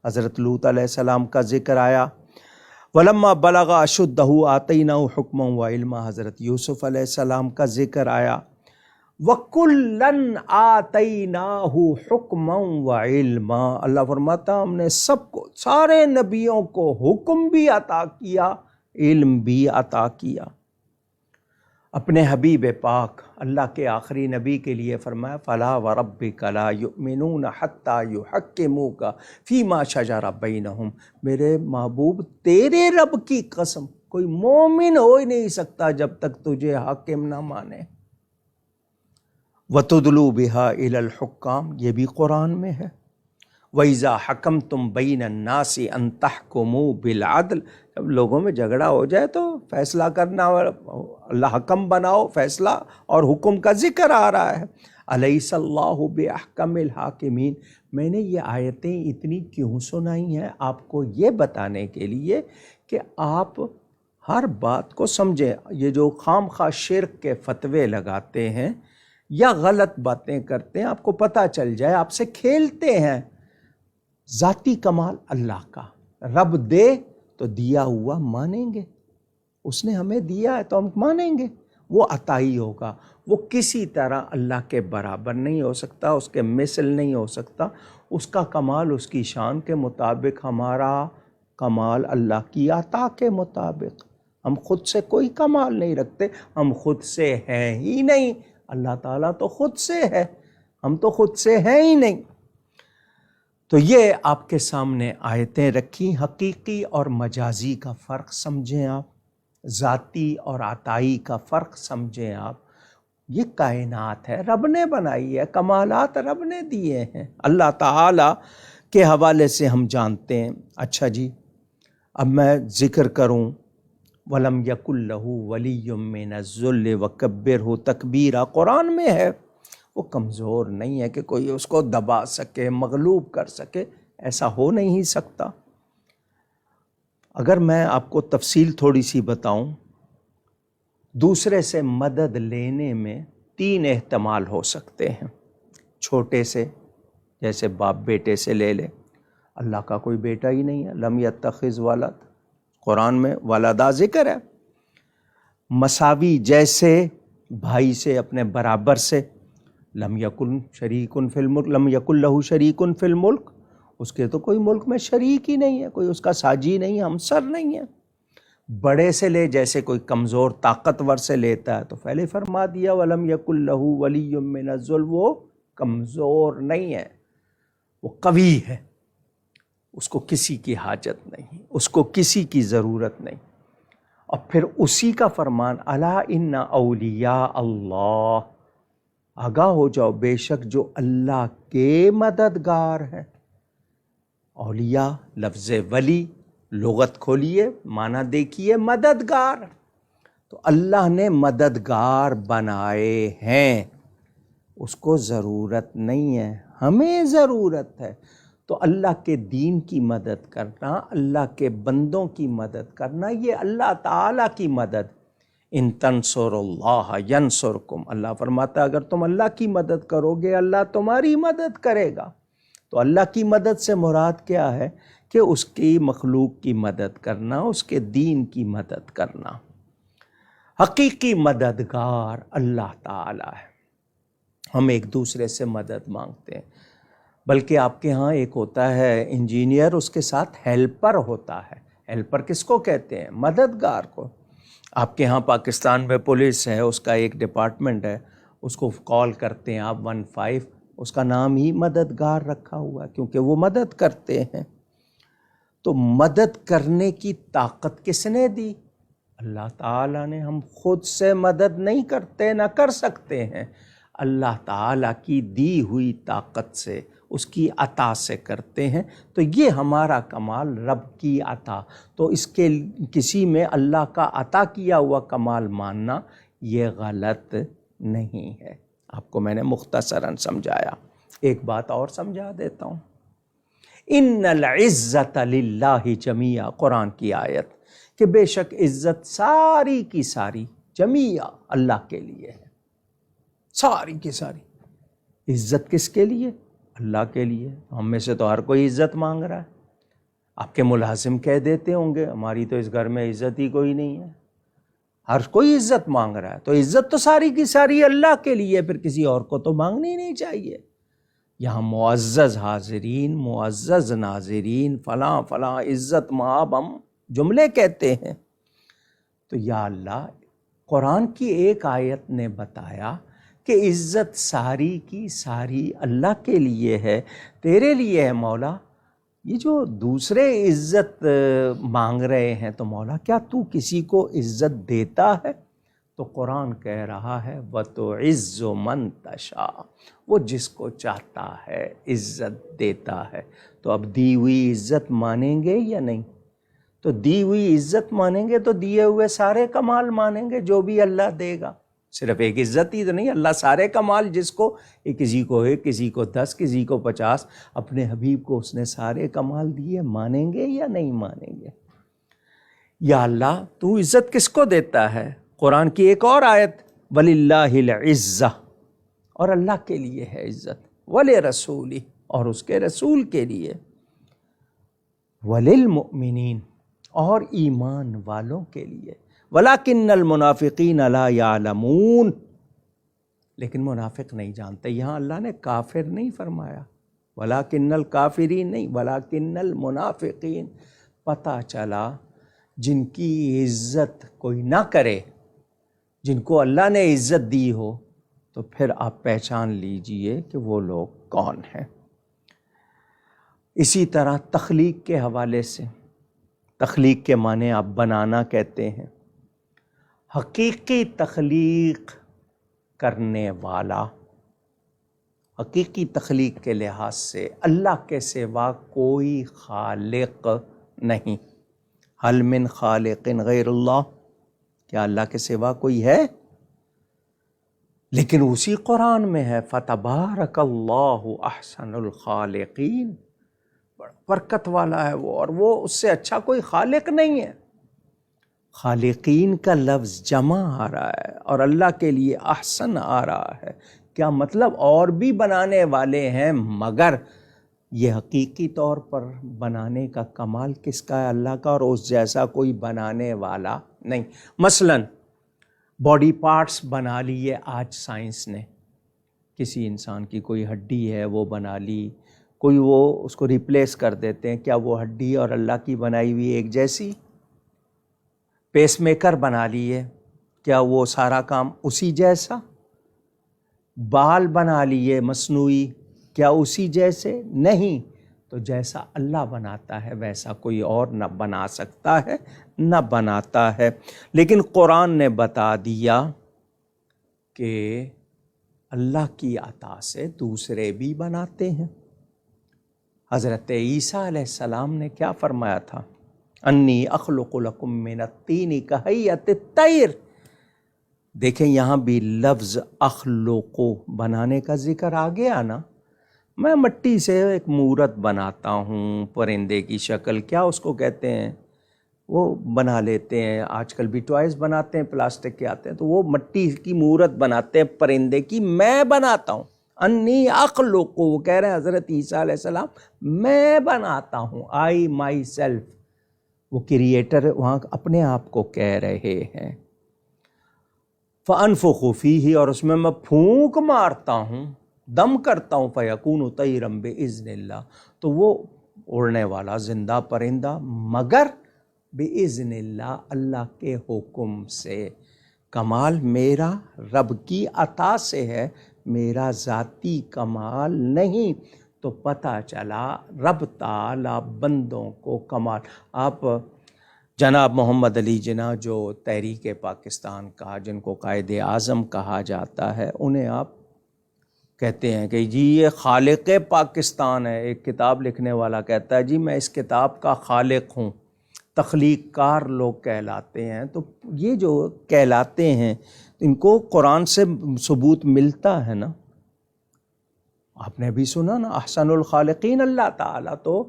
حضرت لوط علیہ السلام کا ذکر آیا۔ وَلَمَّا بَلَغَ أَشُدَّهُ آتَيْنَاهُ حُکْمًا وَعِلْمًا، حضرت یوسف علیہ السلام کا ذکر آیا۔ وَكُلًّا آتَيْنَاهُ حُکْمًا وَعِلْمًا، اللہ فرماتا ہم نے سب کو، سارے نبیوں کو حکم بھی عطا کیا، علم بھی عطا کیا۔ اپنے حبیب پاک اللہ کے آخری نبی کے لیے فرمایا فَلَا وَرَبِّكَ لَا يُؤْمِنُونَ حَتَّى يُحَكِّمُوكَ فِيمَا شَجَرَ بَيْنَهُمْ، میرے محبوب تیرے رب کی قسم کوئی مومن ہو ہی نہیں سکتا جب تک تجھے حاکم نہ مانے۔ وَتُدْلُوا بِهَا إِلَى الْحُكَّامِ، یہ بھی قرآن میں ہے۔ وَإِذَا حَكَمْتُمْ بَيْنَ النَّاسِ أَن تَحْكُمُوا بِالْعَدْلِ، جب لوگوں میں جھگڑا ہو جائے تو فیصلہ کرنا، اللہ حکم بناؤ، فیصلہ اور حکم کا ذکر آ رہا ہے۔ أَلَيْسَ اللَّهُ بِأَحْكَمِ الْحَاكِمِينَ، میں نے یہ آیتیں اتنی کیوں سنائی ہیں؟ آپ کو یہ بتانے کے لیے کہ آپ ہر بات کو سمجھیں۔ یہ جو خام خواہ شرک کے فتوے لگاتے ہیں یا غلط باتیں کرتے ہیں، آپ کو پتہ چل جائے، آپ سے کھیلتے ہیں۔ ذاتی کمال اللہ کا، رب دے تو دیا ہوا مانیں گے، اس نے ہمیں دیا ہے تو ہم مانیں گے، وہ عطائی ہوگا، وہ کسی طرح اللہ کے برابر نہیں ہو سکتا، اس کے مثل نہیں ہو سکتا، اس کا کمال اس کی شان کے مطابق، ہمارا کمال اللہ کی عطا کے مطابق۔ ہم خود سے کوئی کمال نہیں رکھتے، ہم خود سے ہیں ہی نہیں، اللہ تعالیٰ تو خود سے ہے، ہم تو خود سے ہیں ہی نہیں۔ تو یہ آپ کے سامنے آیتیں رکھی، حقیقی اور مجازی کا فرق سمجھیں آپ، ذاتی اور عطائی کا فرق سمجھیں آپ۔ یہ کائنات ہے، رب نے بنائی ہے، کمالات رب نے دیے ہیں اللہ تعالیٰ کے حوالے سے ہم جانتے ہیں۔ اچھا جی، اب میں ذکر کروں وَلَمْ يَكُنْ لَهُ وَلِيٌّ مِّنَ الذُّلِّ وَكَبِّرْهُ تَكْبِيرًا، قرآن میں ہے، وہ کمزور نہیں ہے کہ کوئی اس کو دبا سکے، مغلوب کر سکے، ایسا ہو نہیں سکتا۔ اگر میں آپ کو تفصیل تھوڑی سی بتاؤں، دوسرے سے مدد لینے میں 3 احتمال ہو سکتے ہیں۔ چھوٹے سے، جیسے باپ بیٹے سے لے لے، اللہ کا کوئی بیٹا ہی نہیں ہے، لم یتخذ ولد، قرآن میں ولدا ذکر ہے۔ مساوی، جیسے بھائی سے، اپنے برابر سے، لم یکن شریک فی الملک، لم یکن لہ شریک فی الملک، اس کے تو کوئی ملک میں شریک ہی نہیں ہے، کوئی اس کا ساجی نہیں، ہمسر نہیں ہے۔ بڑے سے لے، جیسے کوئی کمزور طاقتور سے لیتا ہے، تو پہلے فرما دیا وَلَمْ يَكُنْ لَهُ وَلِيٌّ مِّنَ الذُّلِّ، وہ کمزور نہیں ہے، وہ قوی ہے، اس کو کسی کی حاجت نہیں، اس کو کسی کی ضرورت نہیں۔ اور پھر اسی کا فرمان الا ان اولیاء اللہ، آگاہ ہو جاؤ، بے شک جو اللہ کے مددگار ہیں۔ اولیاء، لفظ ولی، لغت کھولیے، معنی دیکھیے، مددگار۔ تو اللہ نے مددگار بنائے ہیں، اس کو ضرورت نہیں ہے، ہمیں ضرورت ہے۔ تو اللہ کے دین کی مدد کرنا، اللہ کے بندوں کی مدد کرنا، یہ اللہ تعالیٰ کی مدد۔ ان تنصروا اللہ ینصرکم، اللہ فرماتا ہے اگر تم اللہ کی مدد کرو گے، اللہ تمہاری مدد کرے گا۔ تو اللہ کی مدد سے مراد کیا ہے؟ کہ اس کی مخلوق کی مدد کرنا، اس کے دین کی مدد کرنا۔ حقیقی مددگار اللہ تعالیٰ ہے۔ ہم ایک دوسرے سے مدد مانگتے ہیں، بلکہ آپ کے ہاں ایک ہوتا ہے انجینئر، اس کے ساتھ ہیلپر ہوتا ہے۔ ہیلپر کس کو کہتے ہیں؟ مددگار کو۔ آپ کے ہاں پاکستان میں پولیس ہے، اس کا ایک ڈپارٹمنٹ ہے، اس کو کال کرتے ہیں آپ 15، اس کا نام ہی مددگار رکھا ہوا ہے، کیونکہ وہ مدد کرتے ہیں۔ تو مدد کرنے کی طاقت کس نے دی؟ اللہ تعالیٰ نے۔ ہم خود سے مدد نہیں کرتے، نہ کر سکتے ہیں، اللہ تعالیٰ کی دی ہوئی طاقت سے، اس کی عطا سے کرتے ہیں۔ تو یہ ہمارا کمال رب کی عطا، تو اس کے کسی میں اللہ کا عطا کیا ہوا کمال ماننا یہ غلط نہیں ہے۔ آپ کو میں نے مختصراً سمجھایا، ایک بات اور سمجھا دیتا ہوں۔ ان العزت للہ جمیعا، قرآن کی آیت، کہ بے شک عزت ساری کی ساری جمیعا اللہ کے لیے ہے، ساری کی ساری۔ عزت کس کے لیے؟ اللہ کے لیے۔ ہم میں سے تو ہر کوئی عزت مانگ رہا ہے۔ آپ کے ملازم کہہ دیتے ہوں گے ہماری تو اس گھر میں عزت ہی کوئی نہیں ہے، ہر کوئی عزت مانگ رہا ہے۔ تو عزت تو ساری کی ساری اللہ کے لیے، پھر کسی اور کو تو مانگنی نہیں چاہیے۔ یہاں معزز حاضرین، معزز ناظرین، فلاں فلاں عزت مآب ہم جملے کہتے ہیں۔ تو یا اللہ، قرآن کی ایک آیت نے بتایا کہ عزت ساری کی ساری اللہ کے لیے ہے، تیرے لیے ہے مولا۔ یہ جو دوسرے عزت مانگ رہے ہیں، تو مولا کیا تو کسی کو عزت دیتا ہے؟ تو قرآن کہہ رہا ہے وَتُعِزُّ مَن تَشَاءُ، وہ جس کو چاہتا ہے عزت دیتا ہے۔ تو اب دی ہوئی عزت مانیں گے یا نہیں؟ تو دی ہوئی عزت مانیں گے تو دیے ہوئے سارے کمال مانیں گے جو بھی اللہ دے گا۔ صرف ایک عزت ہی تو نہیں، اللہ سارے کمال جس کو، کسی کو 1، کسی کو 10، کسی کو 50، اپنے حبیب کو اس نے سارے کمال دیے، مانیں گے یا نہیں مانیں گے؟ یا اللہ تو عزت کس کو دیتا ہے؟ قرآن کی ایک اور آیت وَلِلَّهِ الْعِزَّةُ، اور اللہ کے لیے ہے عزت، وَلِرَسُولِهِ، اور اس کے رسول کے لیے، وَلِلْمُؤْمِنِينَ، اور ایمان والوں کے لیے۔ وَلَكِنَّ الْمُنَافِقِينَ لَا يَعْلَمُونَ، لیکن منافق نہیں جانتے۔ یہاں اللہ نے کافر نہیں فرمایا، وَلَكِنَّ الْكَافِرِينَ نہیں، وَلَكِنَّ الْمُنَافِقِينَ۔ پتہ چلا جن کی عزت کوئی نہ کرے، جن کو اللہ نے عزت دی ہو، تو پھر آپ پہچان لیجئے کہ وہ لوگ کون ہیں۔ اسی طرح تخلیق کے حوالے سے، تخلیق کے معنی آپ بنانا کہتے ہیں۔ حقیقی تخلیق کرنے والا، حقیقی تخلیق کے لحاظ سے اللہ کے سوا کوئی خالق نہیں۔ حل من خالق غیر اللہ، کیا اللہ کے سوا کوئی ہے؟ لیکن اسی قرآن میں ہے فتبارک اللہ احسن الخالقین، برکت والا ہے وہ، اور وہ اس سے اچھا کوئی خالق نہیں ہے۔ خالقین کا لفظ جمع آ رہا ہے اور اللہ کے لیے احسن آ رہا ہے۔ کیا مطلب؟ اور بھی بنانے والے ہیں، مگر یہ حقیقی طور پر بنانے کا کمال کس کا ہے؟ اللہ کا، اور اس جیسا کوئی بنانے والا نہیں۔ مثلاً باڈی پارٹس بنا لیے آج سائنس نے، کسی انسان کی کوئی ہڈی ہے وہ بنا لی، کوئی وہ اس کو ریپلیس کر دیتے ہیں۔ کیا وہ ہڈی اور اللہ کی بنائی ہوئی ایک جیسی؟ پیس میکر بنا لیے، کیا وہ سارا کام اسی جیسا؟ بال بنا لیے مصنوعی، کیا اسی جیسے؟ نہیں۔ تو جیسا اللہ بناتا ہے ویسا کوئی اور نہ بنا سکتا ہے، نہ بناتا ہے۔ لیکن قرآن نے بتا دیا کہ اللہ کی عطا سے دوسرے بھی بناتے ہیں۔ حضرت عیسیٰ علیہ السلام نے کیا فرمایا تھا؟ انی اخلق لکم من الطین کہیئۃ الطیر۔ دیکھیں یہاں بھی لفظ اخلق، بنانے کا ذکر آ گیا نا۔ میں مٹی سے ایک مورت بناتا ہوں، پرندے کی شکل، کیا اس کو کہتے ہیں، وہ بنا لیتے ہیں۔ آج کل بھی ٹوائز بناتے ہیں، پلاسٹک کے آتے ہیں، تو وہ مٹی کی مورت بناتے ہیں پرندے کی، میں بناتا ہوں۔ انی اخلق، وہ کہہ رہے ہیں حضرت عیسیٰ علیہ السلام، میں بناتا ہوں، آئی مائی سیلف۔ وہ کریٹر وہاں اپنے آپ کو کہہ رہے ہیں۔ فَأَنفُخُ فِيهِ، اور اس میں پھونک مارتا ہوں، دم کرتا ہوں، فَيَكُونُ طَيْرًا بِإِذْنِ اللَّهِ، تو وہ اڑنے والا زندہ پرندہ، مگر بِإِذْنِ اللَّهِ، اللہ کے حکم سے۔ کمال میرا رب کی عطا سے ہے، میرا ذاتی کمال نہیں۔ تو پتہ چلا رب تعالی بندوں کو کمال۔ آپ جناب محمد علی جناح جو تحریک پاکستان کا، جن کو قائد اعظم کہا جاتا ہے، انہیں آپ کہتے ہیں کہ جی یہ خالق پاکستان ہے۔ ایک کتاب لکھنے والا کہتا ہے جی میں اس کتاب کا خالق ہوں، تخلیق کار لوگ کہلاتے ہیں۔ تو یہ جو کہلاتے ہیں ان کو قرآن سے ثبوت ملتا ہے نا۔ آپ نے بھی سنا نا، احسن الخالقین اللہ تعالیٰ، تو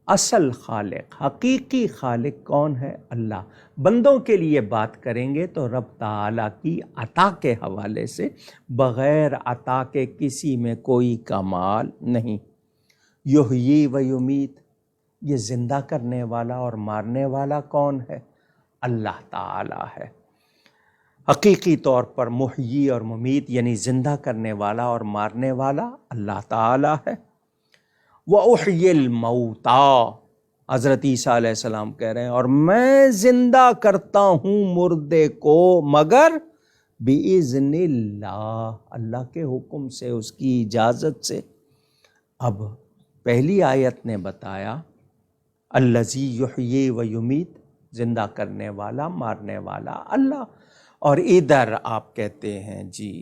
اصل خالق، حقیقی خالق کون ہے؟ اللہ۔ بندوں کے لیے بات کریں گے تو رب تعالیٰ کی عطا کے حوالے سے، بغیر عطا کے کسی میں کوئی کمال نہیں۔ یحیی و یمیت، یہ زندہ کرنے والا اور مارنے والا کون ہے؟ اللہ تعالیٰ ہے۔ حقیقی طور پر محیی اور ممیت یعنی زندہ کرنے والا اور مارنے والا اللہ تعالیٰ ہے۔ وَأُحْيِي الْمَوْتَى، حضرت عیسیٰ علیہ السلام کہہ رہے ہیں اور میں زندہ کرتا ہوں مردے کو، مگر بِإِذْنِ اللہ، اللہ کے حکم سے، اس کی اجازت سے۔ اب پہلی آیت نے بتایا الذی یحیی و یمیت، زندہ کرنے والا مارنے والا اللہ، اور ادھر آپ کہتے ہیں جی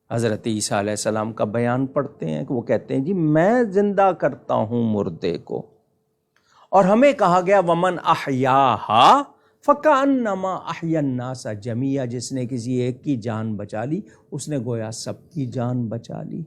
حضرت عیسیٰ علیہ السلام کا بیان پڑھتے ہیں کہ وہ کہتے ہیں جی میں زندہ کرتا ہوں مردے کو، اور ہمیں کہا گیا ومن احیاہا فکأنما احیا الناس جمیعا، جس نے کسی ایک کی جان بچا لی اس نے گویا سب کی جان بچا لی۔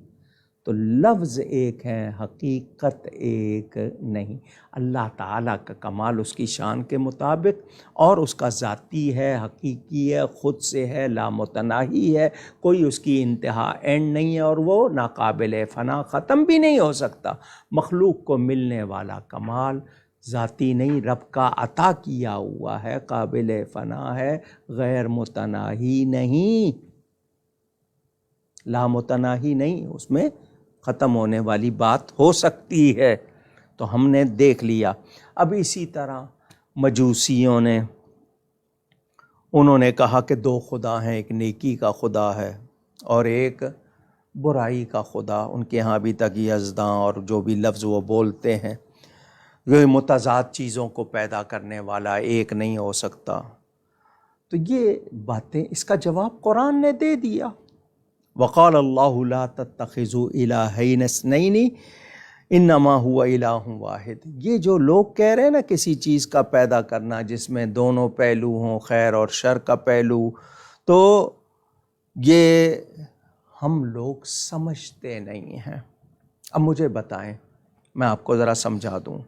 تو لفظ ایک ہے، حقیقت ایک نہیں۔ اللہ تعالیٰ کا کمال اس کی شان کے مطابق، اور اس کا ذاتی ہے، حقیقی ہے، خود سے ہے، لامتناہی ہے، کوئی اس کی انتہا اینڈ نہیں ہے، اور وہ ناقابل فنا، ختم بھی نہیں ہو سکتا۔ مخلوق کو ملنے والا کمال ذاتی نہیں، رب کا عطا کیا ہوا ہے، قابل فنا ہے، غیر متناہی نہیں، لا متناہی نہیں، اس میں ختم ہونے والی بات ہو سکتی ہے۔ تو ہم نے دیکھ لیا۔ اب اسی طرح مجوسیوں نے، انہوں نے کہا کہ دو خدا ہیں، ایک نیکی کا خدا ہے اور ایک برائی کا خدا۔ ان کے ہاں ابھی تک یزداں اور جو بھی لفظ وہ بولتے ہیں، یہ متضاد چیزوں کو پیدا کرنے والا ایک نہیں ہو سکتا۔ تو یہ باتیں، اس کا جواب قرآن نے دے دیا۔ وقال اللہ لا تتخذوا الہین اثنین انما هو الہ واحد۔ یہ جو لوگ کہہ رہے ہیں نا کسی چیز کا پیدا کرنا جس میں دونوں پہلو ہوں، خیر اور شر کا پہلو، تو یہ ہم لوگ سمجھتے نہیں ہیں۔ اب مجھے بتائیں، میں آپ کو ذرا سمجھا دوں۔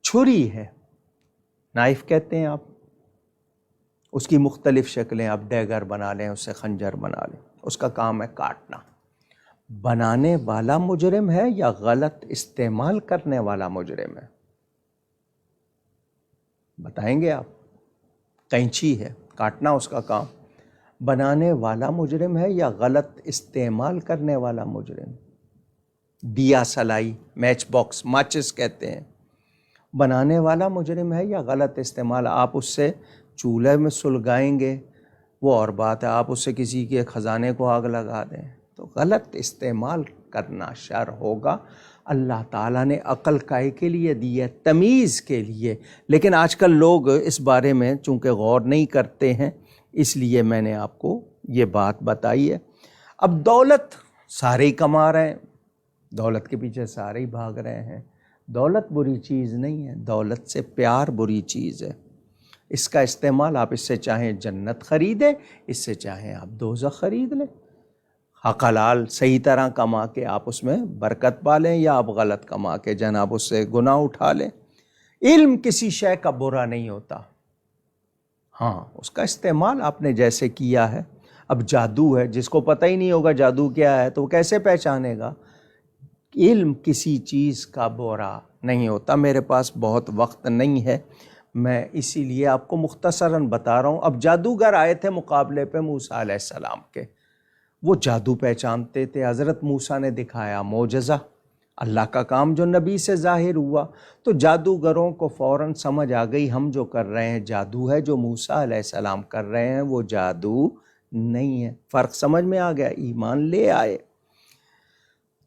چھری ہے، نائف کہتے ہیں آپ، اس کی مختلف شکلیں، آپ ڈیگر بنا لیں، اس سے خنجر بنا لیں، اس کا کام ہے کاٹنا۔ بنانے والا مجرم ہے یا غلط استعمال کرنے والا مجرم ہے؟ بتائیں گے آپ؟ قینچی ہے، کاٹنا اس کا کام۔ بنانے والا مجرم ہے یا غلط استعمال کرنے والا مجرم؟ دیا سلائی، میچ باکس، ماچس کہتے ہیں، بنانے والا مجرم ہے یا غلط استعمال؟ آپ اس سے چولہے میں سلگائیں گے وہ اور بات ہے، آپ اس سے کسی کے خزانے کو آگ لگا دیں تو غلط استعمال کرنا شر ہوگا۔ اللہ تعالیٰ نے عقل کائے کے لیے دی ہے؟ تمیز کے لیے۔ لیکن آج کل لوگ اس بارے میں چونکہ غور نہیں کرتے ہیں، اس لیے میں نے آپ کو یہ بات بتائی ہے۔ اب دولت سارے ہی کما رہے ہیں، دولت کے پیچھے سارے ہی بھاگ رہے ہیں۔ دولت بری چیز نہیں ہے، دولت سے پیار بری چیز ہے۔ اس کا استعمال آپ اس سے چاہیں جنت خریدیں، اس سے چاہیں آپ دوزخ خرید لیں۔ حق حلال صحیح طرح کما کے آپ اس میں برکت پالیں، یا آپ غلط کما کے جناب اس سے گناہ اٹھا لیں۔ علم کسی شے کا برا نہیں ہوتا، ہاں اس کا استعمال آپ نے جیسے کیا ہے۔ اب جادو ہے، جس کو پتہ ہی نہیں ہوگا جادو کیا ہے تو وہ کیسے پہچانے گا؟ علم کسی چیز کا برا نہیں ہوتا۔ میرے پاس بہت وقت نہیں ہے، میں اسی لیے آپ کو مختصراً بتا رہا ہوں۔ اب جادوگر آئے تھے مقابلے پہ موسیٰ علیہ السلام کے، وہ جادو پہچانتے تھے۔ حضرت موسیٰ نے دکھایا معجزہ، اللہ کا کام جو نبی سے ظاہر ہوا، تو جادوگروں کو فوراً سمجھ آ گئی ہم جو کر رہے ہیں جادو ہے، جو موسیٰ علیہ السلام کر رہے ہیں وہ جادو نہیں ہے۔ فرق سمجھ میں آ گیا، ایمان لے آئے۔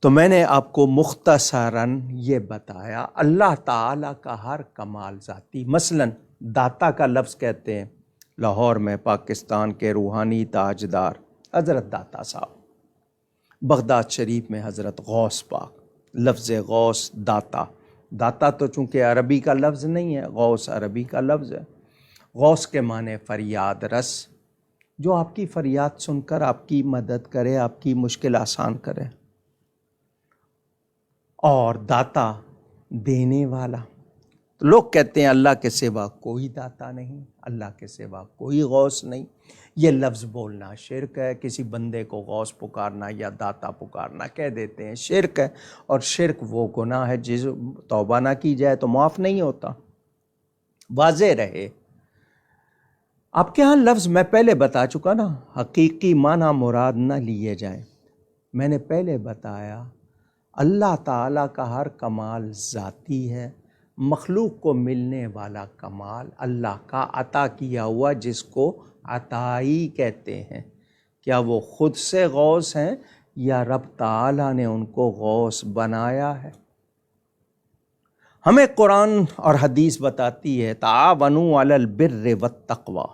تو میں نے آپ کو مختصراً یہ بتایا اللہ تعالیٰ کا ہر کمال ذاتی۔ مثلاً داتا کا لفظ کہتے ہیں، لاہور میں پاکستان کے روحانی تاجدار حضرت داتا صاحب، بغداد شریف میں حضرت غوث پاک، لفظ غوث داتا۔ داتا تو چونکہ عربی کا لفظ نہیں ہے، غوث عربی کا لفظ ہے۔ غوث کے معنی فریاد رس، جو آپ کی فریاد سن کر آپ کی مدد کرے، آپ کی مشکل آسان کرے۔ اور داتا دینے والا، لوگ کہتے ہیں اللہ کے سوا کوئی داتا نہیں، اللہ کے سوا کوئی غوث نہیں۔ یہ لفظ بولنا شرک ہے، کسی بندے کو غوث پکارنا یا داتا پکارنا کہہ دیتے ہیں شرک ہے، اور شرک وہ گناہ ہے جس توبہ نہ کی جائے تو معاف نہیں ہوتا۔ واضح رہے۔ آپ کے ہاں لفظ میں پہلے بتا چکا نا، حقیقی معنی مراد نہ لیے جائیں۔ میں نے پہلے بتایا اللہ تعالیٰ کا ہر کمال ذاتی ہے، مخلوق کو ملنے والا کمال اللہ کا عطا کیا ہوا جس کو عطائی کہتے ہیں۔ کیا وہ خود سے غوث ہیں یا رب تعالیٰ نے ان کو غوث بنایا ہے؟ ہمیں قرآن اور حدیث بتاتی ہے تعاونوا علی البر والتقوی،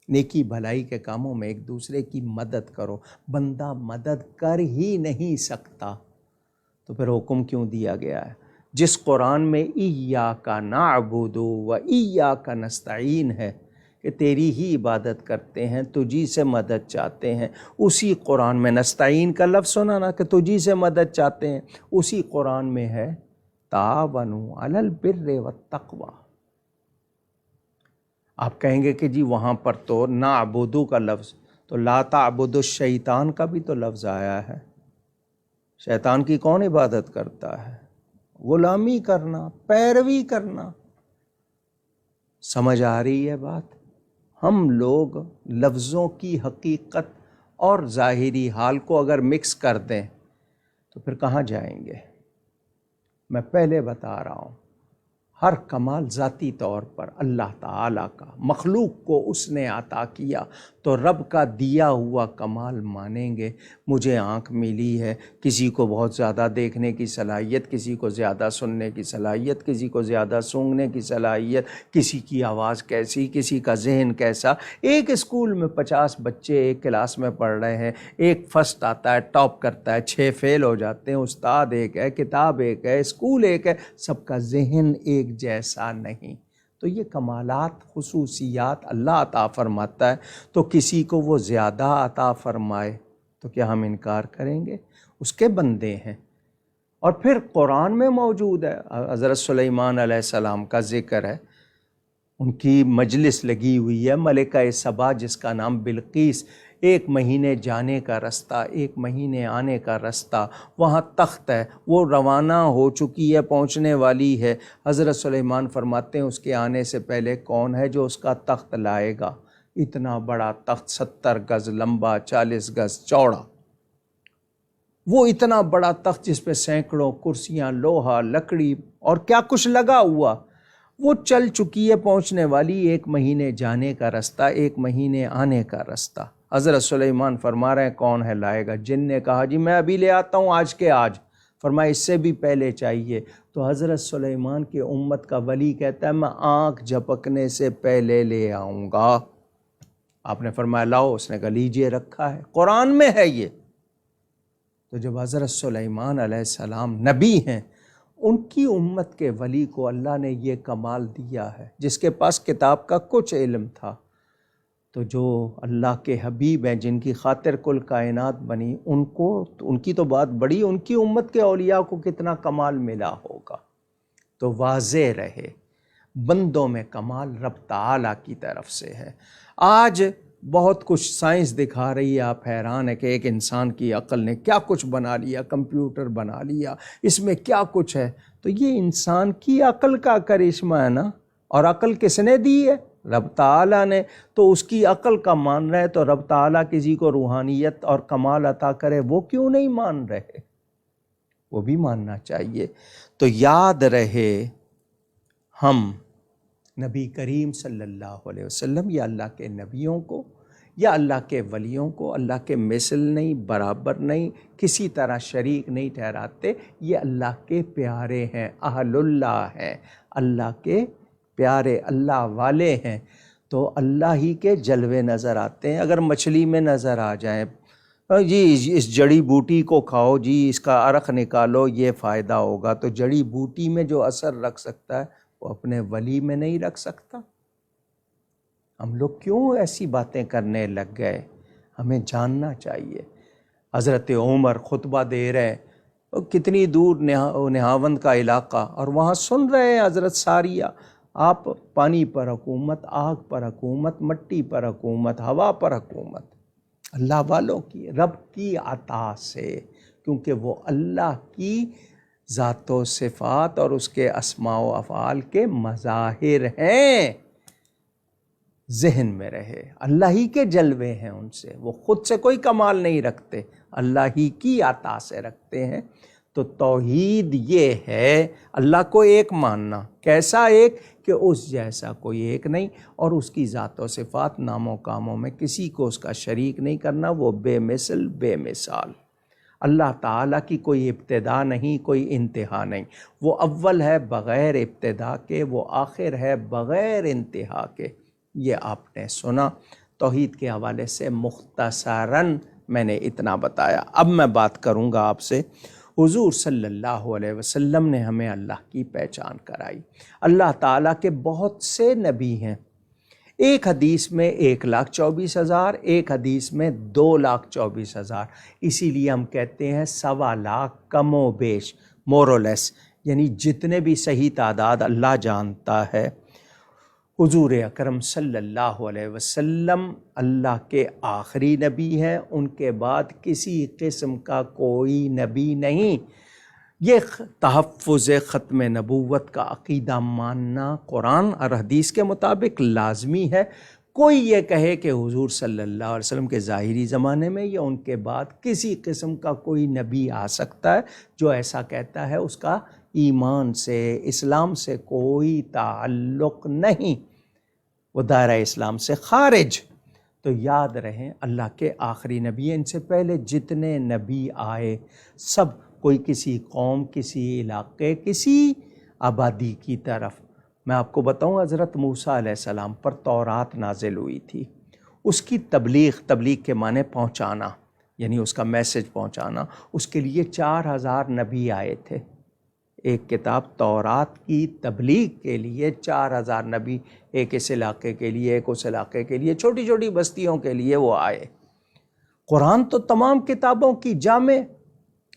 نیکی بھلائی کے کاموں میں ایک دوسرے کی مدد کرو۔ بندہ مدد کر ہی نہیں سکتا تو پھر حکم کیوں دیا گیا ہے؟ جس قرآن میں ایاک نعبد و ایاک نستعین ہے کہ تیری ہی عبادت کرتے ہیں، تجھی سے مدد چاہتے ہیں، اسی قرآن میں نستعین کا لفظ سنا نا کہ تجھی سے مدد چاہتے ہیں، اسی قرآن میں ہے تعاونوا علی البر والتقوی۔ آپ کہیں گے کہ جی وہاں پر تو نعبدو کا لفظ، تو لا تعبدوا الشیطان کا بھی تو لفظ آیا ہے۔ شیطان کی کون عبادت کرتا ہے؟ غلامی کرنا، پیروی کرنا۔ سمجھ آ رہی ہے بات؟ ہم لوگ لفظوں کی حقیقت اور ظاہری حال کو اگر مکس کر دیں تو پھر کہاں جائیں گے؟ میں پہلے بتا رہا ہوں، ہر کمال ذاتی طور پر اللہ تعالیٰ کا، مخلوق کو اس نے عطا کیا تو رب کا دیا ہوا کمال مانیں گے۔ مجھے آنکھ ملی ہے، کسی کو بہت زیادہ دیکھنے کی صلاحیت، کسی کو زیادہ سننے کی صلاحیت، کسی کو زیادہ سونگھنے کی صلاحیت، کسی کی آواز کیسی، کسی کا ذہن کیسا۔ ایک اسکول میں 50 بچے ایک کلاس میں پڑھ رہے ہیں، ایک فرسٹ آتا ہے، ٹاپ کرتا ہے، 6 فیل ہو جاتے ہیں، استاد ایک ہے، کتاب ایک ہے، اسکول ایک ہے، سب کا ذہن ایک جیسا نہیں۔ تو یہ کمالات، خصوصیات اللہ عطا فرماتا ہے، تو کسی کو وہ زیادہ عطا فرمائے تو کیا ہم انکار کریں گے؟ اس کے بندے ہیں۔ اور پھر قرآن میں موجود ہے، حضرت سلیمان علیہ السلام کا ذکر ہے، ان کی مجلس لگی ہوئی ہے، ملکہ سبا جس کا نام بلقیس، 1 مہینے جانے کا رستہ، 1 مہینے آنے کا رستہ، وہاں تخت ہے، وہ روانہ ہو چکی ہے، پہنچنے والی ہے۔ حضرت سلیمان فرماتے ہیں اس کے آنے سے پہلے کون ہے جو اس کا تخت لائے گا؟ اتنا بڑا تخت، 70 گز لمبا، 40 گز چوڑا، وہ اتنا بڑا تخت جس پہ سینکڑوں کرسیاں، لوہا، لکڑی اور کیا کچھ لگا ہوا، وہ چل چکی ہے، پہنچنے والی، 1 مہینے جانے کا رستہ، 1 مہینے آنے کا رستہ۔ حضرت سلیمان فرما رہے ہیں کون ہے لائے گا؟ جن نے کہا جی میں ابھی لے آتا ہوں، آج کے آج۔ فرمایا اس سے بھی پہلے چاہیے۔ تو حضرت سلیمان کی امت کا ولی کہتا ہے میں آنکھ جھپکنے سے پہلے لے آؤں گا۔ آپ نے فرمایا لاؤ، اس نے کہا لیجئے، رکھا ہے، قرآن میں ہے یہ۔ تو جب حضرت سلیمان علیہ السلام نبی ہیں، ان کی امت کے ولی کو اللہ نے یہ کمال دیا ہے، جس کے پاس کتاب کا کچھ علم تھا، تو جو اللہ کے حبیب ہیں، جن کی خاطر کل کائنات بنی، ان کی تو بات بڑی، ان کی امت کے اولیاء کو کتنا کمال ملا ہوگا۔ تو واضح رہے بندوں میں کمال رب تعالیٰ کی طرف سے ہے۔ آج بہت کچھ سائنس دکھا رہی ہے، آپ حیران ہیں کہ ایک انسان کی عقل نے کیا کچھ بنا لیا، کمپیوٹر بنا لیا، اس میں کیا کچھ ہے۔ تو یہ انسان کی عقل کا کرشمہ ہے نا، اور عقل کس نے دی ہے؟ رب تعالیٰ نے۔ تو اس کی عقل کا مان رہے تو رب تعالیٰ کسی کو روحانیت اور کمال عطا کرے، وہ کیوں نہیں مان رہے؟ وہ بھی ماننا چاہیے۔ تو یاد رہے ہم نبی کریم صلی اللہ علیہ وسلم یا اللہ کے نبیوں کو یا اللہ کے ولیوں کو اللہ کے مثل نہیں، برابر نہیں، کسی طرح شریک نہیں ٹھہراتے۔ یہ اللہ کے پیارے ہیں، اہل اللہ ہیں، اللہ کے پیارے، اللہ والے ہیں۔ تو اللہ ہی کے جلوے نظر آتے ہیں۔ اگر مچھلی میں نظر آ جائیں، جی اس جڑی بوٹی کو کھاؤ، جی اس کا عرق نکالو، یہ فائدہ ہوگا، تو جڑی بوٹی میں جو اثر رکھ سکتا ہے وہ اپنے ولی میں نہیں رکھ سکتا۔ ہم لوگ کیوں ایسی باتیں کرنے لگ گئے؟ ہمیں جاننا چاہیے۔ حضرت عمر خطبہ دے رہے، کتنی دور نہاوند کا علاقہ، اور وہاں سن رہے ہیں حضرت ساریہ، آپ پانی پر حکومت، آگ پر حکومت، مٹی پر حکومت، ہوا پر حکومت، اللہ والوں کی، رب کی عطا سے، کیونکہ وہ اللہ کی ذات و صفات اور اس کے اسماء و افعال کے مظاہر ہیں۔ ذہن میں رہے اللہ ہی کے جلوے ہیں ان سے، وہ خود سے کوئی کمال نہیں رکھتے، اللہ ہی کی عطا سے رکھتے ہیں۔ تو توحید یہ ہے اللہ کو ایک ماننا۔ کیسا ایک؟ کہ اس جیسا کوئی ایک نہیں، اور اس کی ذات و صفات، نام و کاموں میں کسی کو اس کا شریک نہیں کرنا، وہ بے مثل بے مثال۔ اللہ تعالیٰ کی کوئی ابتدا نہیں، کوئی انتہا نہیں، وہ اول ہے بغیر ابتدا کے، وہ آخر ہے بغیر انتہا کے۔ یہ آپ نے سنا۔ توحید کے حوالے سے مختصراً میں نے اتنا بتایا۔ اب میں بات کروں گا آپ سے، حضور صلی اللہ علیہ وسلم نے ہمیں اللہ کی پہچان کرائی۔ اللہ تعالیٰ کے بہت سے نبی ہیں، ایک حدیث میں 1,24,000، ایک حدیث میں 2,24,000، اسی لیے ہم کہتے ہیں 1.25 کم و بیش، مورلیس، یعنی جتنے بھی صحیح تعداد اللہ جانتا ہے۔ حضور اکرم صلی اللہ علیہ وسلم اللہ کے آخری نبی ہیں، ان کے بعد کسی قسم کا کوئی نبی نہیں۔ یہ تحفظ ختم نبوت کا عقیدہ ماننا قرآن اور حدیث کے مطابق لازمی ہے۔ کوئی یہ کہے کہ حضور صلی اللہ علیہ وسلم کے ظاہری زمانے میں یا ان کے بعد کسی قسم کا کوئی نبی آ سکتا ہے، جو ایسا کہتا ہے اس کا ایمان سے، اسلام سے کوئی تعلق نہیں، وہ دائرہ اسلام سے خارج۔ تو یاد رہیں اللہ کے آخری نبی ہیں، ان سے پہلے جتنے نبی آئے سب کوئی کسی قوم، کسی علاقے، کسی آبادی کی طرف۔ میں آپ کو بتاؤں، حضرت موسیٰ علیہ السلام پر تورات نازل ہوئی تھی، اس کی تبلیغ کے معنی پہنچانا، یعنی اس کا میسج پہنچانا، اس کے لیے 4000 نبی آئے تھے۔ ایک کتاب تورات کی تبلیغ کے لیے 4000 نبی، ایک اس علاقے کے لیے، ایک اس علاقے کے لیے، چھوٹی چھوٹی بستیوں کے لیے وہ آئے۔ قرآن تو تمام کتابوں کی جامع،